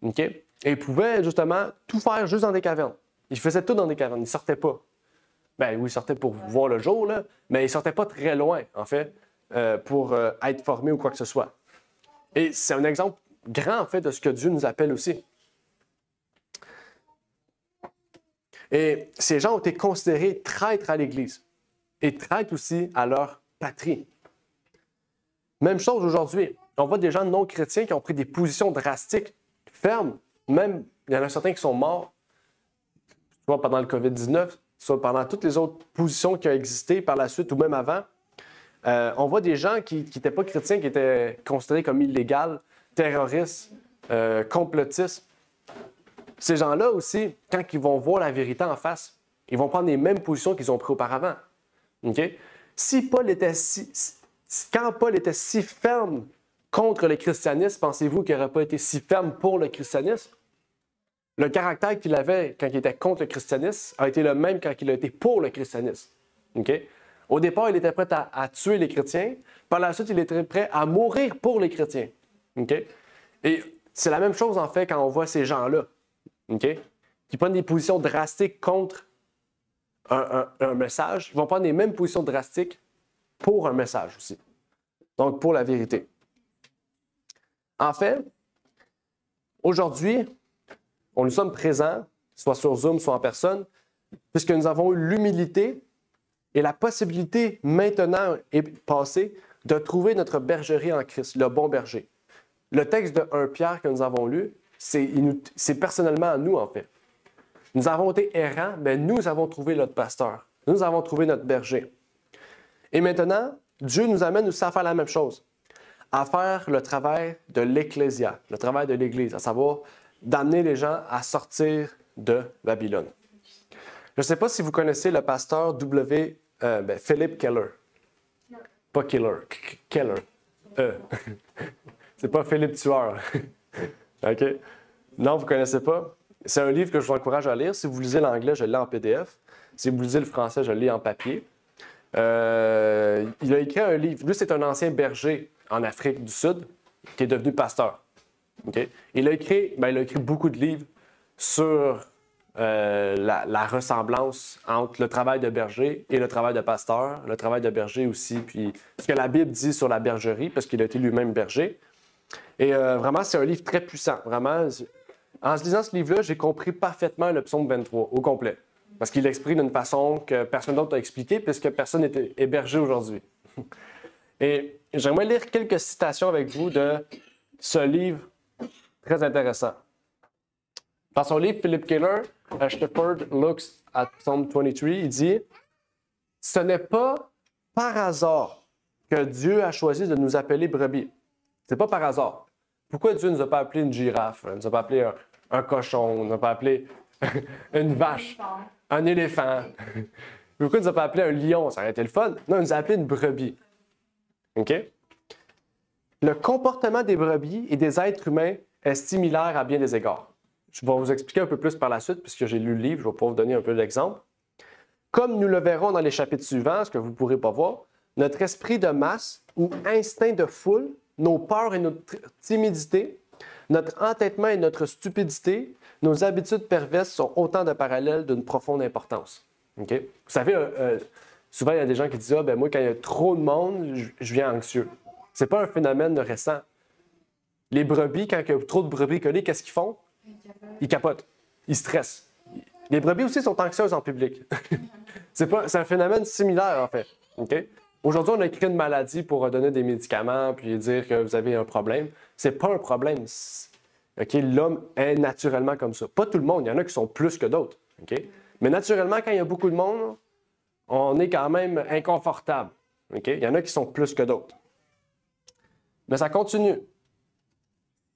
B: okay, et ils pouvaient justement tout faire juste dans des cavernes. Ils faisaient tout dans des cavernes, ils ne sortaient pas. Ben oui, ils sortaient pour voir le jour, là, mais ils ne sortaient pas très loin, en fait, pour être formés ou quoi que ce soit. Et c'est un exemple grand, en fait, de ce que Dieu nous appelle aussi. Et ces gens ont été considérés traîtres à l'Église et traîtres aussi à leur patrie. Même chose aujourd'hui. On voit des gens non chrétiens qui ont pris des positions drastiques, fermes. Même, il y en a certains qui sont morts, soit pendant le COVID-19, soit pendant toutes les autres positions qui ont existé par la suite ou même avant. On voit des gens qui n'étaient pas chrétiens, qui étaient considérés comme illégaux, terroristes, complotistes. Ces gens-là aussi, quand ils vont voir la vérité en face, ils vont prendre les mêmes positions qu'ils ont prises auparavant. Okay? Quand Paul était si ferme contre le christianisme, pensez-vous qu'il n'aurait pas été si ferme pour le christianisme? Le caractère qu'il avait quand il était contre le christianisme a été le même quand il a été pour le christianisme. Okay? Au départ, il était prêt à tuer les chrétiens. Par la suite, il était prêt à mourir pour les chrétiens. Okay? Et c'est la même chose, en fait, quand on voit ces gens-là, okay, qui prennent des positions drastiques contre un message. Ils vont prendre les mêmes positions drastiques pour un message aussi. Donc, pour la vérité. En fait, aujourd'hui, nous sommes présents, soit sur Zoom, soit en personne, puisque nous avons eu l'humilité et la possibilité maintenant et passée de trouver notre bergerie en Christ, le bon berger. Le texte de 1 Pierre que nous avons lu, c'est personnellement à nous, en fait. Nous avons été errants, mais nous avons trouvé notre pasteur. Nous avons trouvé notre berger. Et maintenant, Dieu nous amène aussi à faire la même chose, à faire le travail de l'Ecclésia, le travail de l'Église, à savoir d'amener les gens à sortir de Babylone. Je ne sais pas si vous connaissez le pasteur Philip Keller. Pas Killer, Keller. C'est pas Philippe Tueur. OK? Non, vous ne connaissez pas? C'est un livre que je vous encourage à lire. Si vous lisez l'anglais, je l'ai en PDF. Si vous lisez le français, je l'ai en papier. Il a écrit un livre. Lui, c'est un ancien berger en Afrique du Sud qui est devenu pasteur. Okay? Il a écrit beaucoup de livres sur la ressemblance entre le travail de berger et le travail de pasteur, le travail de berger aussi, puis ce que la Bible dit sur la bergerie, parce qu'il a été lui-même berger. Et vraiment, c'est un livre très puissant. Vraiment, en se lisant ce livre-là, j'ai compris parfaitement le psaume 23 au complet. Parce qu'il l'exprime d'une façon que personne d'autre n'a expliqué, puisque personne n'est hébergé aujourd'hui. Et j'aimerais lire quelques citations avec vous de ce livre très intéressant. Dans son livre, Philip Keller, A Shepherd Looks at Psalm 23, il dit « Ce n'est pas par hasard que Dieu a choisi de nous appeler brebis. C'est pas par hasard. Pourquoi Dieu ne nous a pas appelé une girafe, ne nous a pas appelé un cochon, ne nous a pas appelé une vache, un éléphant? Pourquoi il ne nous a pas appelé un lion? Ça aurait été le fun. Non, il nous a appelé une brebis. OK? Le comportement des brebis et des êtres humains est similaire à bien des égards. Je vais vous expliquer un peu plus par la suite, puisque j'ai lu le livre, je vais pouvoir vous donner un peu d'exemples. Comme nous le verrons dans les chapitres suivants, ce que vous ne pourrez pas voir, notre esprit de masse ou instinct de foule, nos peurs et notre timidité, notre entêtement et notre stupidité, nos habitudes perverses sont autant de parallèles d'une profonde importance. Okay? Vous savez, souvent, il y a des gens qui disent « Ah, ben moi, quand il y a trop de monde, je viens anxieux. » Ce n'est pas un phénomène récent. Les brebis, quand il y a trop de brebis collées, qu'est-ce qu'ils font? Ils capotent. Ils stressent. Les brebis aussi sont anxieuses en public. C'est un phénomène similaire, en fait. Okay? Aujourd'hui, on a écrit une maladie pour donner des médicaments puis dire que vous avez un problème. C'est pas un problème. Okay? L'homme est naturellement comme ça. Pas tout le monde. Il y en a qui sont plus que d'autres. Okay? Mais naturellement, quand il y a beaucoup de monde, on est quand même inconfortable. Okay? Il y en a qui sont plus que d'autres. Mais ça continue.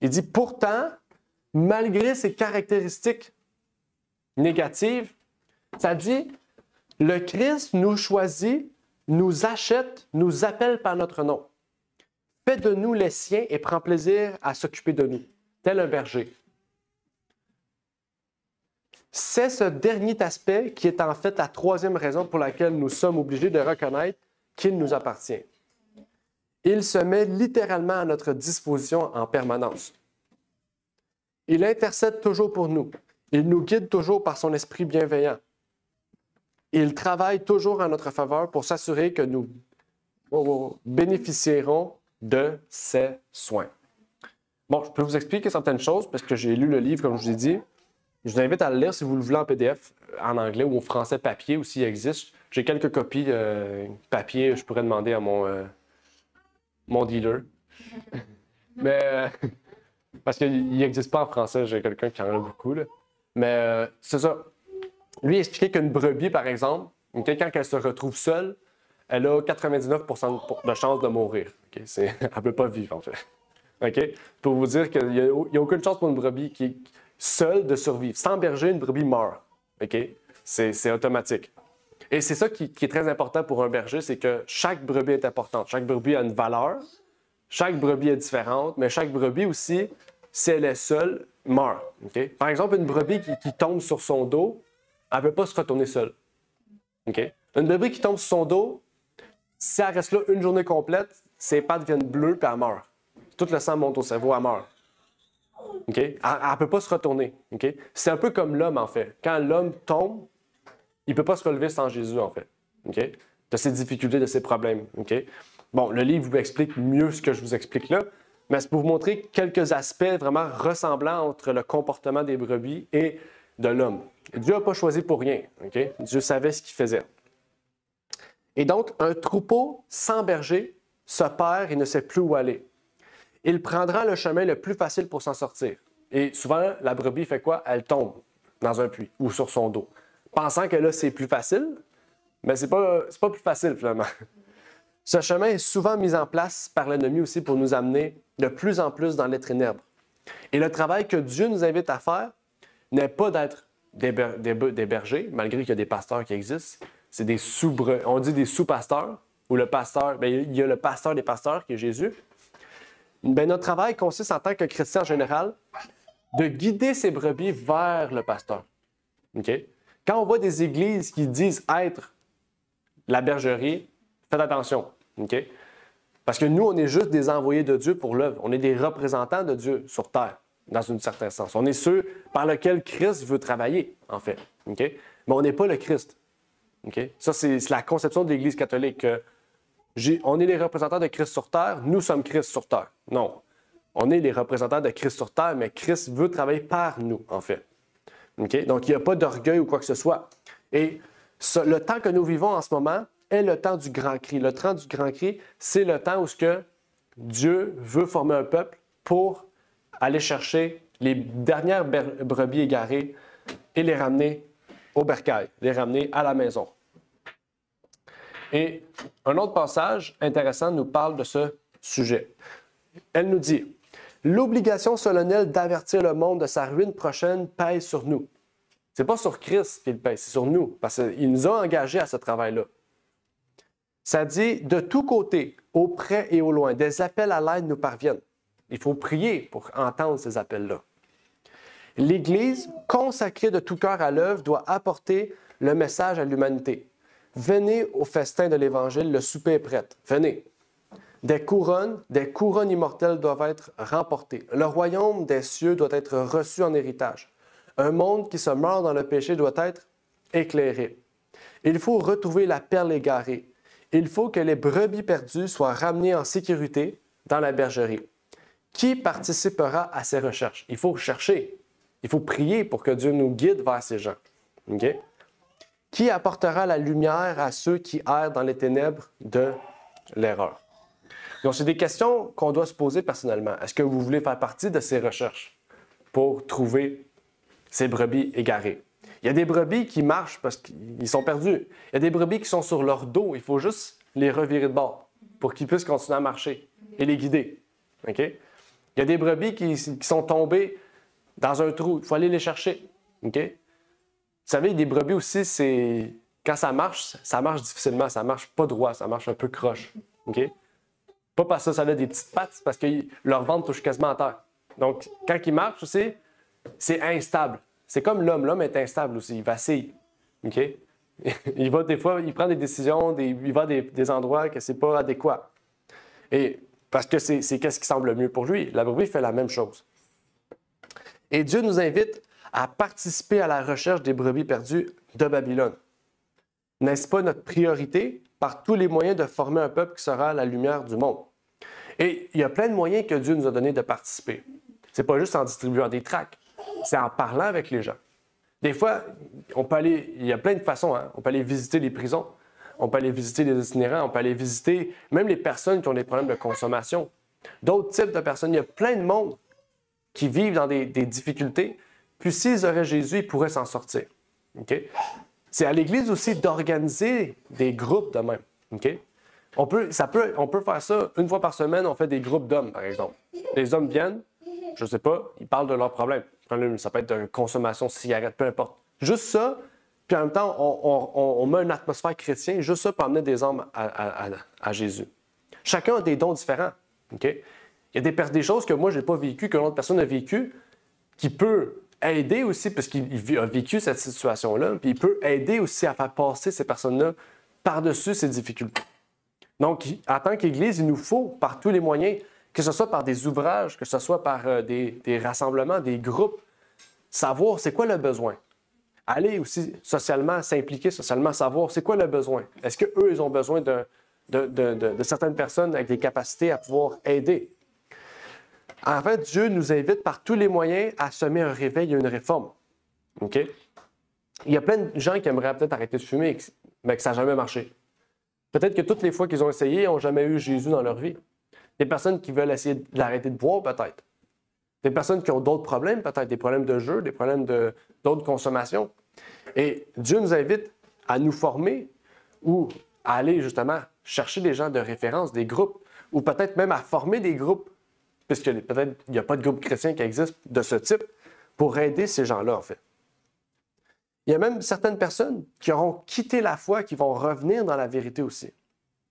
B: Il dit, pourtant, malgré ces caractéristiques négatives, ça dit, le Christ nous choisit, nous achète, nous appelle par notre nom. Fait de nous les siens et prend plaisir à s'occuper de nous, tel un berger. C'est ce dernier aspect qui est en fait la troisième raison pour laquelle nous sommes obligés de reconnaître qu'il nous appartient. Il se met littéralement à notre disposition en permanence. Il intercède toujours pour nous. Il nous guide toujours par son esprit bienveillant. Il travaille toujours en notre faveur pour s'assurer que nous bénéficierons de ses soins. Bon, je peux vous expliquer certaines choses parce que j'ai lu le livre, comme je vous ai dit. Je vous invite à le lire si vous le voulez en PDF, en anglais ou en français papier aussi, il existe. J'ai quelques copies papier, je pourrais demander à mon dealer. Mais, parce qu'il n'existe pas en français, j'ai quelqu'un qui en a beaucoup. Là. Mais c'est ça. Lui, il expliquait qu'une brebis, par exemple, quand elle se retrouve seule, elle a 99% de chances de mourir. Okay? Elle ne peut pas vivre, en fait. Okay? Pour vous dire qu'il n'y a aucune chance pour une brebis qui est seule de survivre. Sans berger, une brebis meurt. Okay? C'est automatique. Et c'est ça qui est très important pour un berger, c'est que chaque brebis est importante. Chaque brebis a une valeur. Chaque brebis est différente, mais chaque brebis aussi, si elle est seule, meurt. Okay? Par exemple, une brebis qui tombe sur son dos, elle ne peut pas se retourner seule. Okay? Une brebis qui tombe sur son dos, si elle reste là une journée complète, ses pattes deviennent bleues et elle meurt. Tout le sang monte au cerveau, elle meurt. Okay? Elle ne peut pas se retourner. Okay? C'est un peu comme l'homme, en fait. Quand l'homme tombe, il ne peut pas se relever sans Jésus, en fait. Okay? De ses difficultés, de ses problèmes. Okay? Bon, le livre vous explique mieux ce que je vous explique là, mais c'est pour vous montrer quelques aspects vraiment ressemblants entre le comportement des brebis et de l'homme. Dieu n'a pas choisi pour rien. Okay? Dieu savait ce qu'il faisait. Et donc, un troupeau sans berger se perd et ne sait plus où aller. Il prendra le chemin le plus facile pour s'en sortir. Et souvent, la brebis fait quoi? Elle tombe dans un puits ou sur son dos, pensant que là, c'est plus facile, mais c'est pas plus facile finalement. Ce chemin est souvent mis en place par l'ennemi aussi pour nous amener de plus en plus dans les ténèbres. Et le travail que Dieu nous invite à faire n'est pas d'être des bergers, malgré qu'il y a des pasteurs qui existent. C'est on dit des sous-pasteurs, ou le pasteur, bien, il y a le pasteur des pasteurs qui est Jésus. Bien, notre travail consiste en tant que chrétien en général de guider ses brebis vers le pasteur. Okay? Quand on voit des églises qui disent être la bergerie, faites attention. Okay? Parce que nous, on est juste des envoyés de Dieu pour l'œuvre. On est des représentants de Dieu sur terre, dans un certain sens. On est ceux par lesquels Christ veut travailler, en fait. Okay? Mais on n'est pas le Christ. Okay? Ça, c'est la conception de l'Église catholique. On est les représentants de Christ sur terre, nous sommes Christ sur terre. Non. On est les représentants de Christ sur terre, mais Christ veut travailler par nous, en fait. Okay? Donc, il n'y a pas d'orgueil ou quoi que ce soit. Et le temps que nous vivons en ce moment est le temps du grand cri. Le temps du grand cri, c'est le temps où Dieu veut former un peuple pour aller chercher les dernières brebis égarées et les ramener au bercail, les ramener à la maison. Et un autre passage intéressant nous parle de ce sujet. Elle nous dit « L'obligation solennelle d'avertir le monde de sa ruine prochaine pèse sur nous. » Ce n'est pas sur Christ qu'il pèse, c'est sur nous, parce qu'il nous a engagés à ce travail-là. Ça dit « De tous côtés, au près et au loin, des appels à l'aide nous parviennent. » Il faut prier pour entendre ces appels-là. L'Église, consacrée de tout cœur à l'œuvre, doit apporter le message à l'humanité. Venez au festin de l'Évangile, le souper est prêt. Venez. Des couronnes immortelles doivent être remportées. Le royaume des cieux doit être reçu en héritage. Un monde qui se meurt dans le péché doit être éclairé. Il faut retrouver la perle égarée. Il faut que les brebis perdues soient ramenées en sécurité dans la bergerie. Qui participera à ces recherches? Il faut chercher. Il faut prier pour que Dieu nous guide vers ces gens. Okay? Qui apportera la lumière à ceux qui errent dans les ténèbres de l'erreur? Donc, c'est des questions qu'on doit se poser personnellement. Est-ce que vous voulez faire partie de ces recherches pour trouver ces brebis égarées? Il y a des brebis qui marchent parce qu'ils sont perdus. Il y a des brebis qui sont sur leur dos. Il faut juste les revirer de bord pour qu'ils puissent continuer à marcher et les guider. Okay? Il y a des brebis qui sont tombées dans un trou. Il faut aller les chercher. Okay? Vous savez, des brebis aussi, quand ça marche difficilement, ça marche pas droit, ça marche un peu croche. Okay? Pas parce que ça a des petites pattes, c'est parce que leur ventre touche quasiment à terre. Donc, quand ils marchent aussi, c'est instable. C'est comme l'homme. L'homme est instable aussi, il vacille. Okay? Il va des fois, il prend des décisions, il va à des endroits que c'est pas adéquat. Et parce que c'est qu'est-ce qui semble mieux pour lui. La brebis fait la même chose. Et Dieu nous invite à participer à la recherche des brebis perdues de Babylone. N'est-ce pas notre priorité, par tous les moyens, de former un peuple qui sera la lumière du monde? Et il y a plein de moyens que Dieu nous a donné de participer. Ce n'est pas juste en distribuant des tracts, c'est en parlant avec les gens. Des fois, il y a plein de façons. Hein? On peut aller visiter les prisons, on peut aller visiter les itinérants, on peut aller visiter même les personnes qui ont des problèmes de consommation. D'autres types de personnes, il y a plein de monde qui vivent dans des difficultés. Puis s'ils auraient Jésus, ils pourraient s'en sortir. Okay? C'est à l'Église aussi d'organiser des groupes de même. Okay? On peut faire ça une fois par semaine, on fait des groupes d'hommes, par exemple. Les hommes viennent, je ne sais pas, ils parlent de leurs problèmes. Ça peut être de consommation de cigarettes, peu importe. Juste ça, puis en même temps, on met une atmosphère chrétienne, juste ça pour amener des hommes à Jésus. Chacun a des dons différents. Okay? Il y a des choses que moi, je n'ai pas vécues, que l'autre personne a vécues, qui peut aider aussi, parce qu'il a vécu cette situation-là, puis il peut aider aussi à faire passer ces personnes-là par-dessus ces difficultés. Donc, en tant qu'Église, il nous faut, par tous les moyens, que ce soit par des ouvrages, que ce soit par des rassemblements, des groupes, savoir c'est quoi le besoin. Aller aussi socialement, s'impliquer socialement, savoir c'est quoi le besoin. Est-ce qu'eux, ils ont besoin de certaines personnes avec des capacités à pouvoir aider? En fait, Dieu nous invite par tous les moyens à semer un réveil et une réforme. Okay? Il y a plein de gens qui aimeraient peut-être arrêter de fumer, mais que ça n'a jamais marché. Peut-être que toutes les fois qu'ils ont essayé, ils n'ont jamais eu Jésus dans leur vie. Des personnes qui veulent essayer d'arrêter de boire, peut-être. Des personnes qui ont d'autres problèmes, peut-être des problèmes de jeu, des problèmes d'autres consommations. Et Dieu nous invite à nous former ou à aller justement chercher des gens de référence, des groupes, ou peut-être même à former des groupes puisque peut-être il n'y a pas de groupe chrétien qui existe de ce type, pour aider ces gens-là, en fait. Il y a même certaines personnes qui auront quitté la foi, qui vont revenir dans la vérité aussi.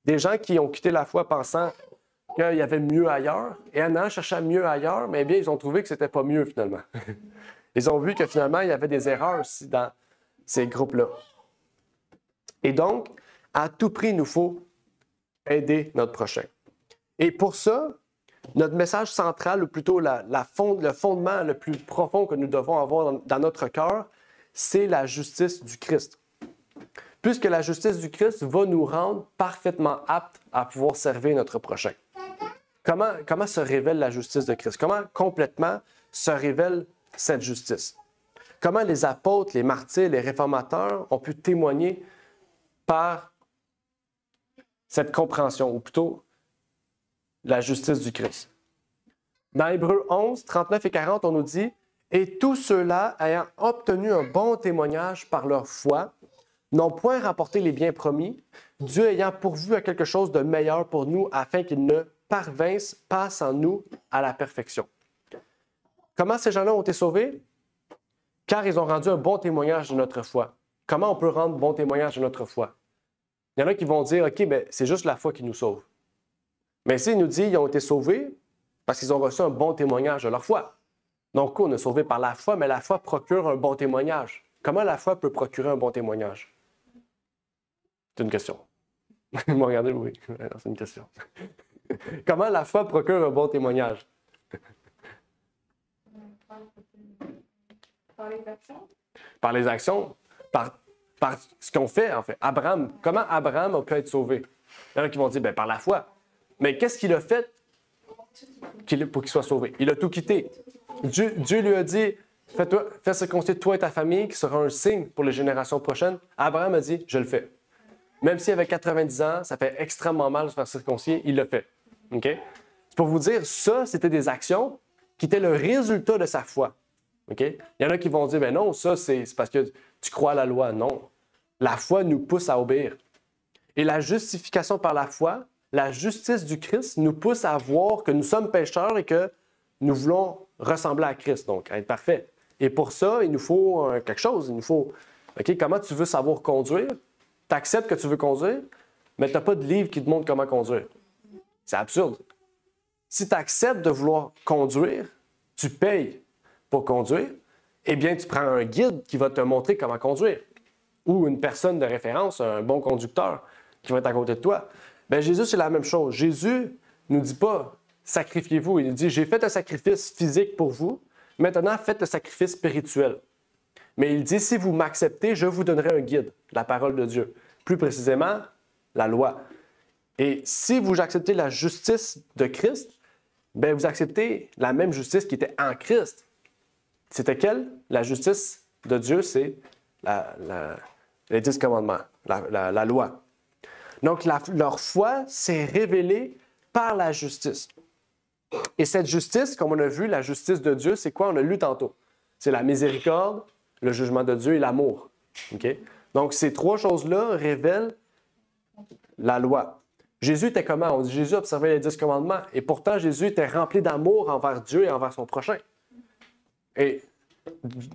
B: Des gens qui ont quitté la foi pensant qu'il y avait mieux ailleurs, et en allant chercher mieux ailleurs, mais bien, ils ont trouvé que c'était pas mieux finalement. Ils ont vu que finalement, il y avait des erreurs aussi dans ces groupes-là. Et donc, à tout prix, il nous faut aider notre prochain. Et pour ça, notre message central, ou plutôt le fondement le plus profond que nous devons avoir dans notre cœur, c'est la justice du Christ. Puisque la justice du Christ va nous rendre parfaitement aptes à pouvoir servir notre prochain. Comment se révèle la justice de Christ? Comment complètement se révèle cette justice? Comment les apôtres, les martyrs, les réformateurs ont pu témoigner par cette compréhension, ou plutôt la justice du Christ? Dans Hébreux 11, 39 et 40, on nous dit « Et tous ceux-là, ayant obtenu un bon témoignage par leur foi, n'ont point rapporté les biens promis, Dieu ayant pourvu à quelque chose de meilleur pour nous, afin qu'ils ne parvinssent pas sans nous à la perfection. » Comment ces gens-là ont été sauvés? Car ils ont rendu un bon témoignage de notre foi. Comment on peut rendre bon témoignage de notre foi? Il y en a qui vont dire, OK, bien, c'est juste la foi qui nous sauve. Mais ici, il nous dit qu'ils ont été sauvés parce qu'ils ont reçu un bon témoignage de leur foi. Donc, on est sauvé par la foi, mais la foi procure un bon témoignage. Comment la foi peut procurer un bon témoignage? C'est une question. Vous me regardez, oui. C'est une question. Comment la foi procure un bon témoignage?
D: Par les actions?
B: Par les actions, par ce qu'on fait, en fait. Abraham, comment Abraham a pu être sauvé? Il y en a qui vont dire, bien, par la foi. Mais qu'est-ce qu'il a fait pour qu'il soit sauvé? Il a tout quitté. Dieu lui a dit, fais circoncire toi et ta famille, qui sera un signe pour les générations prochaines. Abraham a dit, je le fais. Même s'il avait 90 ans, ça fait extrêmement mal de se faire circoncire, il le fait. Okay? C'est pour vous dire, ça, c'était des actions qui étaient le résultat de sa foi. Okay? Il y en a qui vont dire, ben non, ça, c'est parce que tu crois à la loi. Non. La foi nous pousse à obéir. Et la justification par la foi, la justice du Christ nous pousse à voir que nous sommes pécheurs et que nous voulons ressembler à Christ, donc être parfait. Et pour ça, il nous faut quelque chose. Il nous faut, OK, comment tu veux savoir conduire? Tu acceptes que tu veux conduire, mais tu n'as pas de livre qui te montre comment conduire. C'est absurde. Si tu acceptes de vouloir conduire, tu payes pour conduire, eh bien, tu prends un guide qui va te montrer comment conduire. Ou une personne de référence, un bon conducteur qui va être à côté de toi. Bien, Jésus, c'est la même chose. Jésus ne nous dit pas « sacrifiez-vous ». Il nous dit « j'ai fait un sacrifice physique pour vous, maintenant faites le sacrifice spirituel ». Mais il dit « si vous m'acceptez, je vous donnerai un guide, la parole de Dieu ». Plus précisément, la loi. Et si vous acceptez la justice de Christ, bien, vous acceptez la même justice qui était en Christ. C'était quelle? La justice de Dieu, c'est les 10 commandements, la loi. Donc, leur foi s'est révélée par la justice. Et cette justice, comme on a vu, la justice de Dieu, c'est quoi? On a lu tantôt. C'est la miséricorde, le jugement de Dieu et l'amour. Okay? Donc, ces trois choses-là révèlent la loi. Jésus était comment? On dit Jésus observait les 10 commandements. Et pourtant, Jésus était rempli d'amour envers Dieu et envers son prochain. Et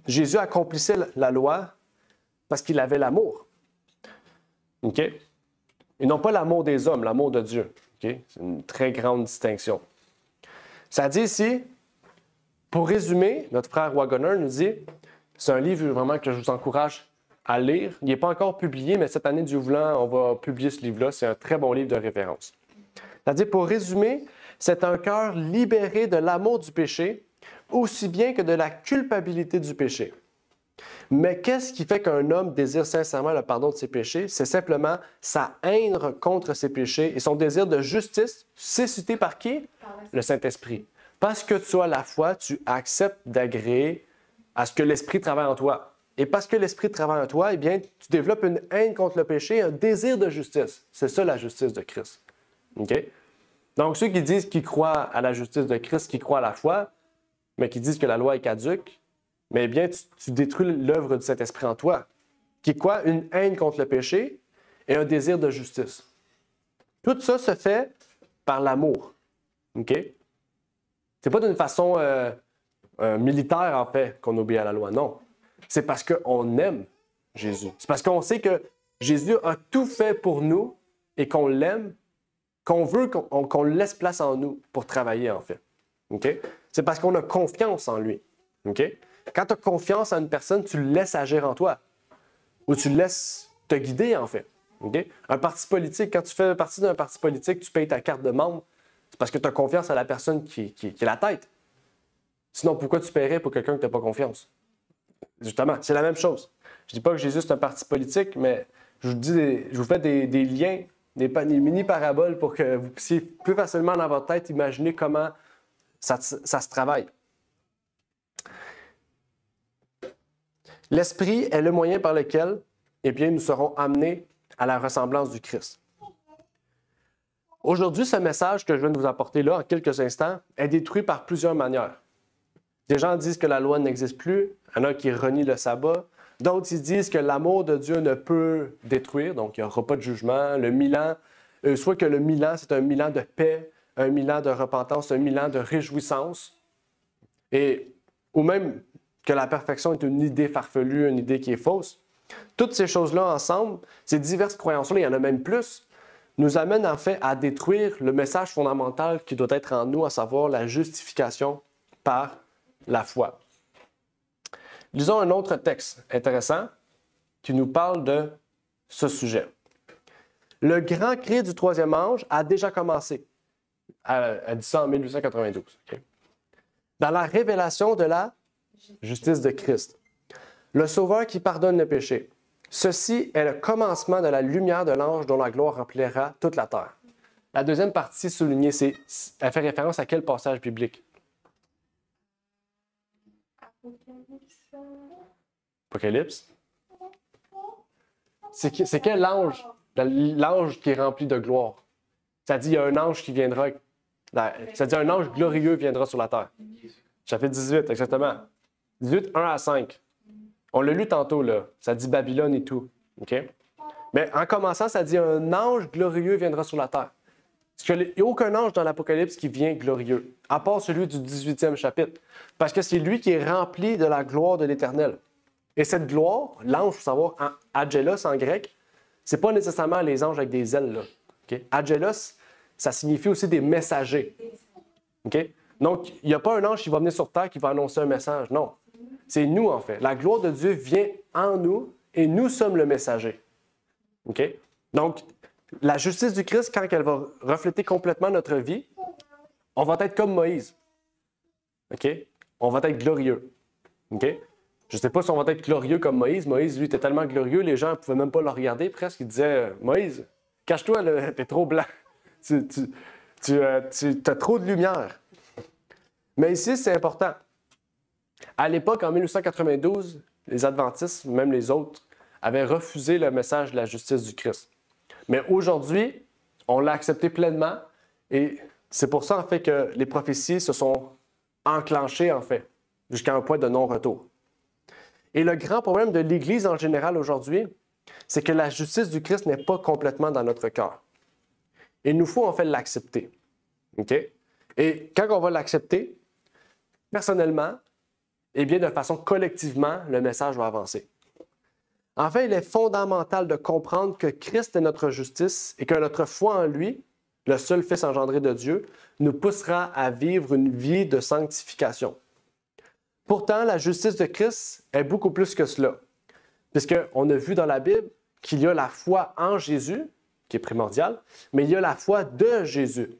B: Jésus accomplissait la loi parce qu'il avait l'amour. OK? Et non pas l'amour des hommes, l'amour de Dieu. Okay? C'est une très grande distinction. Ça dit ici, pour résumer, notre frère Wagoner nous dit, c'est un livre vraiment que je vous encourage à lire. Il n'est pas encore publié, mais cette année, Dieu voulant, on va publier ce livre-là. C'est un très bon livre de référence. C'est-à-dire, pour résumer, c'est un cœur libéré de l'amour du péché, aussi bien que de la culpabilité du péché. Mais qu'est-ce qui fait qu'un homme désire sincèrement le pardon de ses péchés? C'est simplement sa haine contre ses péchés et son désir de justice, suscité par qui? Le Saint-Esprit. Parce que tu as la foi, tu acceptes d'agréer à ce que l'Esprit travaille en toi. Et parce que l'Esprit travaille en toi, eh bien, tu développes une haine contre le péché, un désir de justice. C'est ça la justice de Christ. OK? Donc, ceux qui disent qu'ils croient à la justice de Christ, qui croient à la foi, mais qui disent que la loi est caduque, mais bien, tu détruis l'œuvre du Saint-Esprit en toi, qui est quoi? Une haine contre le péché et un désir de justice. Tout ça se fait par l'amour. OK? C'est pas d'une façon militaire, en fait, qu'on obéit à la loi, non. C'est parce qu'on aime Jésus. C'est parce qu'on sait que Jésus a tout fait pour nous et qu'on l'aime, qu'on veut qu'on laisse place en nous pour travailler, en fait. Okay? C'est parce qu'on a confiance en lui. Okay? Quand tu as confiance en une personne, tu le laisses agir en toi. Ou tu le laisses te guider, en fait. Okay? Un parti politique, quand tu fais partie d'un parti politique, tu payes ta carte de membre, c'est parce que tu as confiance à la personne qui est la tête. Sinon, pourquoi tu paierais pour quelqu'un que tu n'as pas confiance? Justement, c'est la même chose. Je ne dis pas que Jésus est un parti politique, mais je vous fais des liens, des mini-paraboles pour que vous puissiez plus facilement dans votre tête imaginer comment ça se travaille. L'Esprit est le moyen par lequel, eh bien, nous serons amenés à la ressemblance du Christ. Aujourd'hui, ce message que je viens de vous apporter là, en quelques instants, est détruit par plusieurs manières. Des gens disent que la loi n'existe plus, il y en a qui renient le sabbat, d'autres ils disent que l'amour de Dieu ne peut détruire, donc il n'y aura pas de jugement. Le 1000 ans, soit que le 1000 ans, c'est un 1000 ans de paix, un 1000 ans de repentance, un 1000 ans de réjouissance, ou même que la perfection est une idée farfelue, une idée qui est fausse. Toutes ces choses-là ensemble, ces diverses croyances-là, il y en a même plus, nous amènent en fait à détruire le message fondamental qui doit être en nous, à savoir la justification par la foi. Lisons un autre texte intéressant qui nous parle de ce sujet. Le grand cri du troisième ange a déjà commencé. Elle dit ça en 1892. Okay? Dans la révélation de la justice de Christ, le Sauveur qui pardonne le péché. Ceci est le commencement de la lumière de l'ange dont la gloire remplira toute la terre. La deuxième partie soulignée, elle fait référence à quel passage biblique? Apocalypse. C'est quel ange? L'ange qui est rempli de gloire. Ça dit, il y a un ange qui viendra. Ça dit, un ange glorieux viendra sur la terre. Chapitre 18, exactement. 18, 1 à 5. On l'a lu tantôt, là. Ça dit Babylone et tout. OK? Mais en commençant, ça dit, un ange glorieux viendra sur la terre. Parce qu'il n'y a aucun ange dans l'Apocalypse qui vient glorieux, à part celui du 18e chapitre. Parce que c'est lui qui est rempli de la gloire de l'Éternel. Et cette gloire, l'ange, il faut savoir, angelos en grec, c'est pas nécessairement les anges avec des ailes. Là. Okay? Angelos, ça signifie aussi des messagers. Okay? Donc, il n'y a pas un ange qui va venir sur terre qui va annoncer un message. Non. C'est nous, en fait. La gloire de Dieu vient en nous et nous sommes le messager. Okay? Donc, la justice du Christ, quand elle va refléter complètement notre vie, on va être comme Moïse. Okay? On va être glorieux. Okay? Je ne sais pas si on va être glorieux comme Moïse. Moïse, lui, était tellement glorieux, les gens ne pouvaient même pas le regarder presque. Ils disaient, Moïse, cache-toi, t'es trop blanc. Tu as trop de lumière. Mais ici, c'est important. À l'époque, en 1892, les adventistes, même les autres, avaient refusé le message de la justice du Christ. Mais aujourd'hui, on l'a accepté pleinement et c'est pour ça, en fait, que les prophéties se sont enclenchées, en fait, jusqu'à un point de non-retour. Et le grand problème de l'Église en général aujourd'hui, c'est que la justice du Christ n'est pas complètement dans notre cœur. Il nous faut, en fait, l'accepter. OK? Et quand on va l'accepter, personnellement, eh bien, de façon collectivement, le message va avancer. En fait, il est fondamental de comprendre que Christ est notre justice et que notre foi en lui, le seul Fils engendré de Dieu, nous poussera à vivre une vie de sanctification. Pourtant, la justice de Christ est beaucoup plus que cela, puisqu'on a vu dans la Bible qu'il y a la foi en Jésus, qui est primordiale, mais il y a la foi de Jésus.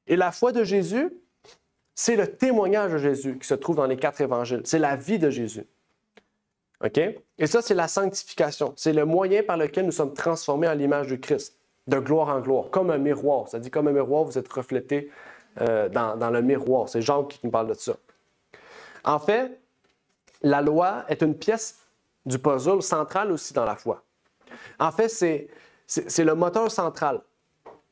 B: Et la foi de Jésus, c'est le témoignage de Jésus qui se trouve dans les 4 évangiles. C'est la vie de Jésus. OK? Et ça, c'est la sanctification. C'est le moyen par lequel nous sommes transformés en l'image du Christ, de gloire en gloire, comme un miroir. Ça dit comme un miroir, vous êtes reflétés dans le miroir. C'est Jean qui nous parle de ça. En fait, la loi est une pièce du puzzle centrale aussi dans la foi. En fait, c'est le moteur central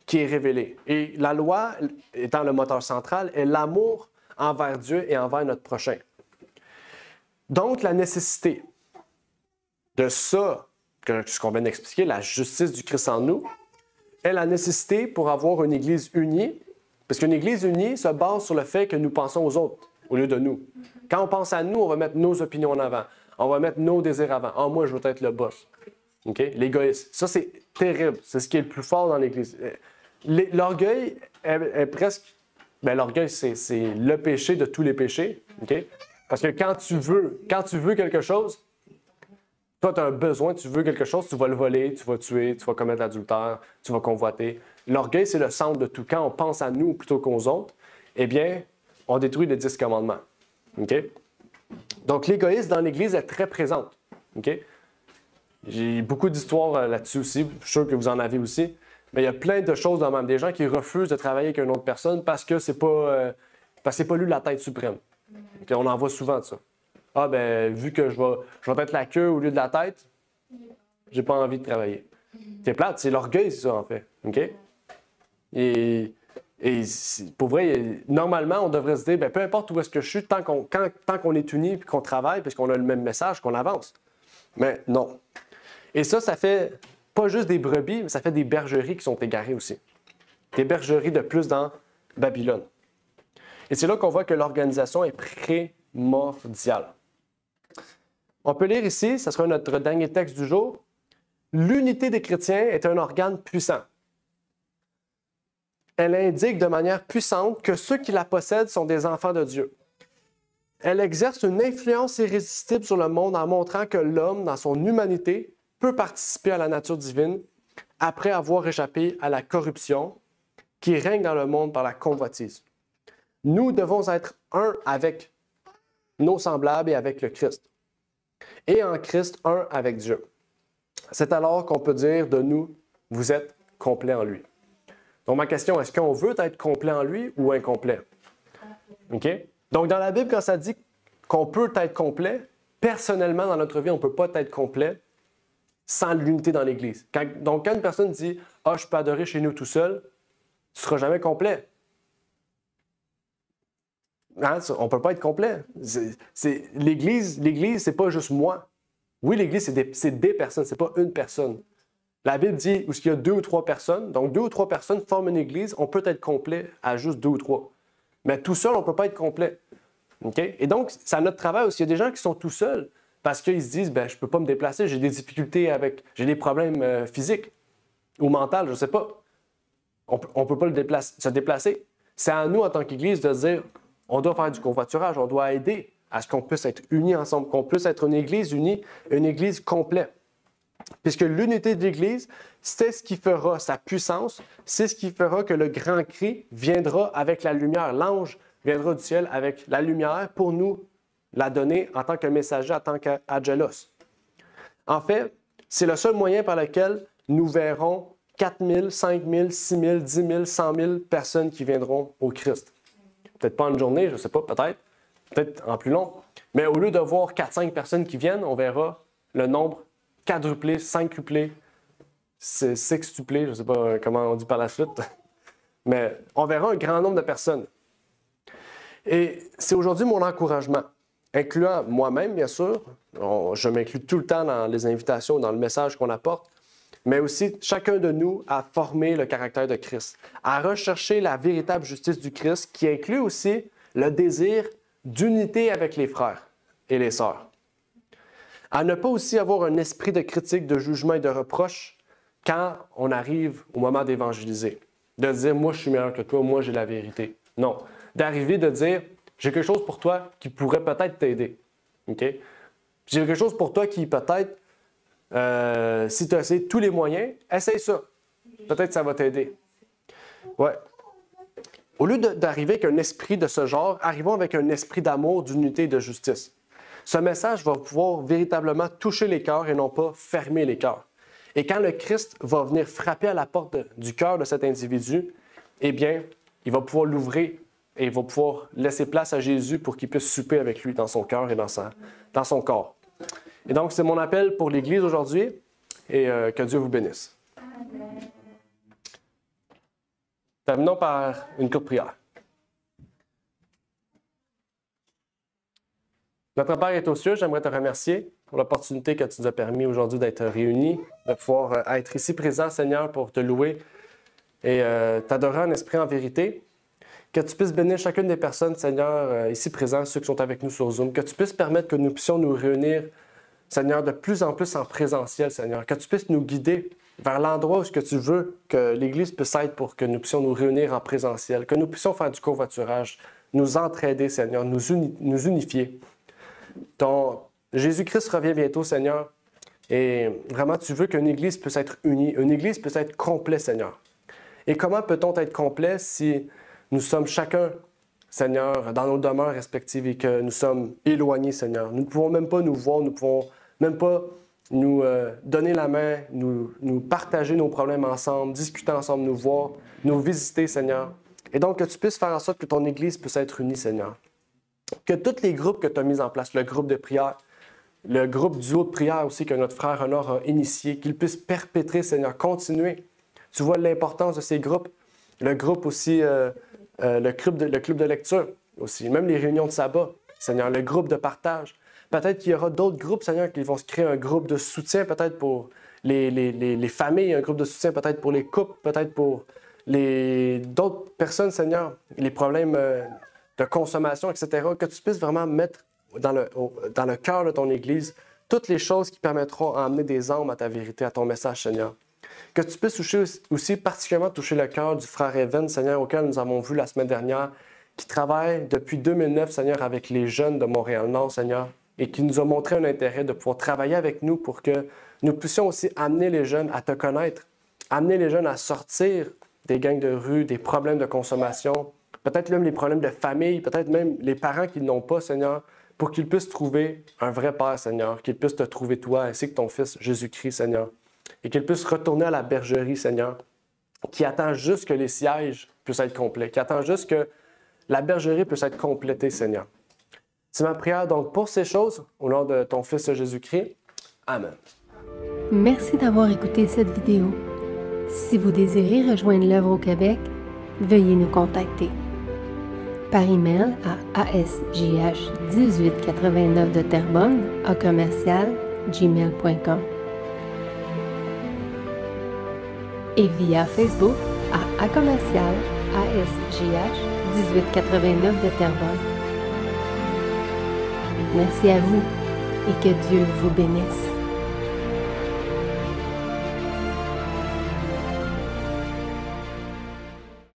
B: qui est révélé. Et la loi, étant le moteur central, est l'amour envers Dieu et envers notre prochain. Donc, la nécessité de ça, ce qu'on vient d'expliquer, la justice du Christ en nous, est la nécessité pour avoir une Église unie, Parce qu'une Église unie se base sur le fait que nous pensons aux autres au lieu de nous. Quand on pense à nous, on va mettre nos opinions en avant. On va mettre nos désirs avant. Ah, moi, je veux être le boss. Okay? L'égoïsme. Ça, c'est terrible. C'est ce qui est le plus fort dans l'Église. L'orgueil est presque... Bien, l'orgueil, c'est le péché de tous les péchés. Okay? Parce que quand tu veux quelque chose, toi, tu as un besoin, tu veux quelque chose, tu vas le voler, tu vas tuer, tu vas commettre l'adultère, tu vas convoiter. L'orgueil, c'est le centre de tout. Quand on pense à nous plutôt qu'aux autres, eh bien, on détruit les 10 commandements. Okay? Donc, l'égoïsme dans l'Église est très présente. Okay? J'ai beaucoup d'histoires là-dessus aussi, je suis sûr que vous en avez aussi. Mais il y a plein de choses dans le même. Des gens qui refusent de travailler avec une autre personne parce que c'est pas lui la tête suprême. Okay? On en voit souvent de ça. Ah, ben, vu que je vais être la queue au lieu de la tête, j'ai pas envie de travailler. C'est plate, c'est l'orgueil, ça, en fait. OK? Et pour vrai, normalement, on devrait se dire, bien, peu importe où est-ce que je suis, tant qu'on est unis et qu'on travaille, parce qu'on a le même message, qu'on avance. Mais non. Et ça fait pas juste des brebis, mais ça fait des bergeries qui sont égarées aussi. Des bergeries de plus dans Babylone. Et c'est là qu'on voit que l'organisation est primordiale. On peut lire ici, ce sera notre dernier texte du jour. L'unité des chrétiens est un organe puissant. Elle indique de manière puissante que ceux qui la possèdent sont des enfants de Dieu. Elle exerce une influence irrésistible sur le monde en montrant que l'homme, dans son humanité, peut participer à la nature divine après avoir échappé à la corruption qui règne dans le monde par la convoitise. Nous devons être un avec nos semblables et avec le Christ. Et en Christ, un avec Dieu. C'est alors qu'on peut dire de nous, vous êtes complets en lui. Donc ma question, est-ce qu'on veut être complet en lui ou incomplet? OK? Donc dans la Bible, quand ça dit qu'on peut être complet, personnellement dans notre vie, on ne peut pas être complet sans l'unité dans l'Église. Donc quand une personne dit « Ah, je peux adorer chez nous tout seul », tu ne seras jamais complet. Hein? On ne peut pas être complet. L'Église, ce n'est pas juste moi. Oui, l'Église, c'est des personnes, ce n'est pas une personne. La Bible dit où il y a 2 ou 3 personnes, donc 2 ou 3 personnes forment une Église, on peut être complet à juste 2 ou 3. Mais tout seul, on ne peut pas être complet. Okay? Et donc, c'est à notre travail aussi. Il y a des gens qui sont tout seuls parce qu'ils se disent, ben, je ne peux pas me déplacer, j'ai des difficultés j'ai des problèmes physiques ou mentaux, je ne sais pas. On ne peut pas se déplacer. C'est à nous, en tant qu'Église, de dire, on doit faire du covoiturage, on doit aider à ce qu'on puisse être unis ensemble, qu'on puisse être une Église unie, une Église complète. Puisque l'unité de l'Église, c'est ce qui fera sa puissance, c'est ce qui fera que le grand cri viendra avec la lumière. L'ange viendra du ciel avec la lumière pour nous la donner en tant que messager, en tant qu'angelos. En fait, c'est le seul moyen par lequel nous verrons 4 000, 5 000, 6 000, 10 000, 100 000 personnes qui viendront au Christ. Peut-être pas en une journée, je ne sais pas, peut-être en plus long. Mais au lieu de voir 4-5 personnes qui viennent, on verra le nombre quadruplé, cinquuplé, sextuplé, je ne sais pas comment on dit par la suite. Mais on verra un grand nombre de personnes. Et c'est aujourd'hui mon encouragement, incluant moi-même, bien sûr. Je m'inclus tout le temps dans les invitations, dans le message qu'on apporte, mais aussi chacun de nous à former le caractère de Christ, à rechercher la véritable justice du Christ, qui inclut aussi le désir d'unité avec les frères et les sœurs. À ne pas aussi avoir un esprit de critique, de jugement et de reproche quand on arrive au moment d'évangéliser. De dire, moi, je suis meilleur que toi, moi, j'ai la vérité. Non. D'arriver, de dire, j'ai quelque chose pour toi qui pourrait peut-être t'aider. Okay? J'ai quelque chose pour toi qui peut-être, si tu as essayé tous les moyens, essaye ça. Peut-être ça va t'aider. Ouais. Au lieu d'arriver avec un esprit de ce genre, arrivons avec un esprit d'amour, d'unité et de justice. Ce message va pouvoir véritablement toucher les cœurs et non pas fermer les cœurs. Et quand le Christ va venir frapper à la porte du cœur de cet individu, eh bien, il va pouvoir l'ouvrir et il va pouvoir laisser place à Jésus pour qu'il puisse souper avec lui dans son cœur et dans son corps. Et donc, c'est mon appel pour l'Église aujourd'hui et que Dieu vous bénisse. Terminons par une courte prière. Notre Père est aux cieux, j'aimerais te remercier pour l'opportunité que tu nous as permis aujourd'hui d'être réunis, de pouvoir être ici présent, Seigneur, pour te louer et t'adorer en esprit en vérité. Que tu puisses bénir chacune des personnes, Seigneur, ici présentes, ceux qui sont avec nous sur Zoom. Que tu puisses permettre que nous puissions nous réunir, Seigneur, de plus en plus en présentiel, Seigneur. Que tu puisses nous guider vers l'endroit où tu veux que l'Église puisse être pour que nous puissions nous réunir en présentiel. Que nous puissions faire du covoiturage, nous entraider, Seigneur, nous unifier. Jésus-Christ revient bientôt, Seigneur. Et vraiment, tu veux qu'une Église puisse être unie, une Église puisse être complète, Seigneur. Et comment peut-on être complet si nous sommes chacun, Seigneur, dans nos demeures respectives et que nous sommes éloignés, Seigneur? Nous ne pouvons même pas nous voir, nous ne pouvons même pas nous donner la main, nous partager nos problèmes ensemble, discuter ensemble, nous voir, nous visiter, Seigneur. Et donc, que tu puisses faire en sorte que ton Église puisse être unie, Seigneur. Que tous les groupes que tu as mis en place, le groupe de prière, le groupe duo de prière aussi que notre frère Honor a initié, qu'ils puissent perpétrer, Seigneur, continuer. Tu vois l'importance de ces groupes. Le groupe aussi, le club de lecture aussi, même les réunions de sabbat, Seigneur, le groupe de partage. Peut-être qu'il y aura d'autres groupes, Seigneur, qui vont se créer un groupe de soutien peut-être pour les familles, un groupe de soutien peut-être pour les couples, peut-être pour d'autres personnes, Seigneur, les problèmes de consommation, etc., que tu puisses vraiment mettre dans le cœur de ton Église toutes les choses qui permettront d'amener des âmes à ta vérité, à ton message, Seigneur. Que tu puisses aussi particulièrement toucher le cœur du frère Evan, Seigneur, auquel nous avons vu la semaine dernière, qui travaille depuis 2009, Seigneur, avec les jeunes de Montréal-Nord, Seigneur, et qui nous a montré un intérêt de pouvoir travailler avec nous pour que nous puissions aussi amener les jeunes à te connaître, amener les jeunes à sortir des gangs de rue, des problèmes de consommation, peut-être même les problèmes de famille, peut-être même les parents qui n'ont pas, Seigneur, pour qu'ils puissent trouver un vrai Père, Seigneur, qu'ils puissent te trouver toi, ainsi que ton Fils Jésus-Christ, Seigneur, et qu'ils puissent retourner à la bergerie, Seigneur, qui attend juste que les sièges puissent être complets, qui attend juste que la bergerie puisse être complétée, Seigneur. C'est ma prière donc pour ces choses, au nom de ton Fils Jésus-Christ. Amen.
A: Merci d'avoir écouté cette vidéo. Si vous désirez rejoindre l'œuvre au Québec, veuillez nous contacter par email à asjh1889 de Terrebonne @gmail.com et via Facebook à commercial asjh1889 de Terrebonne. Merci à vous et que Dieu vous bénisse.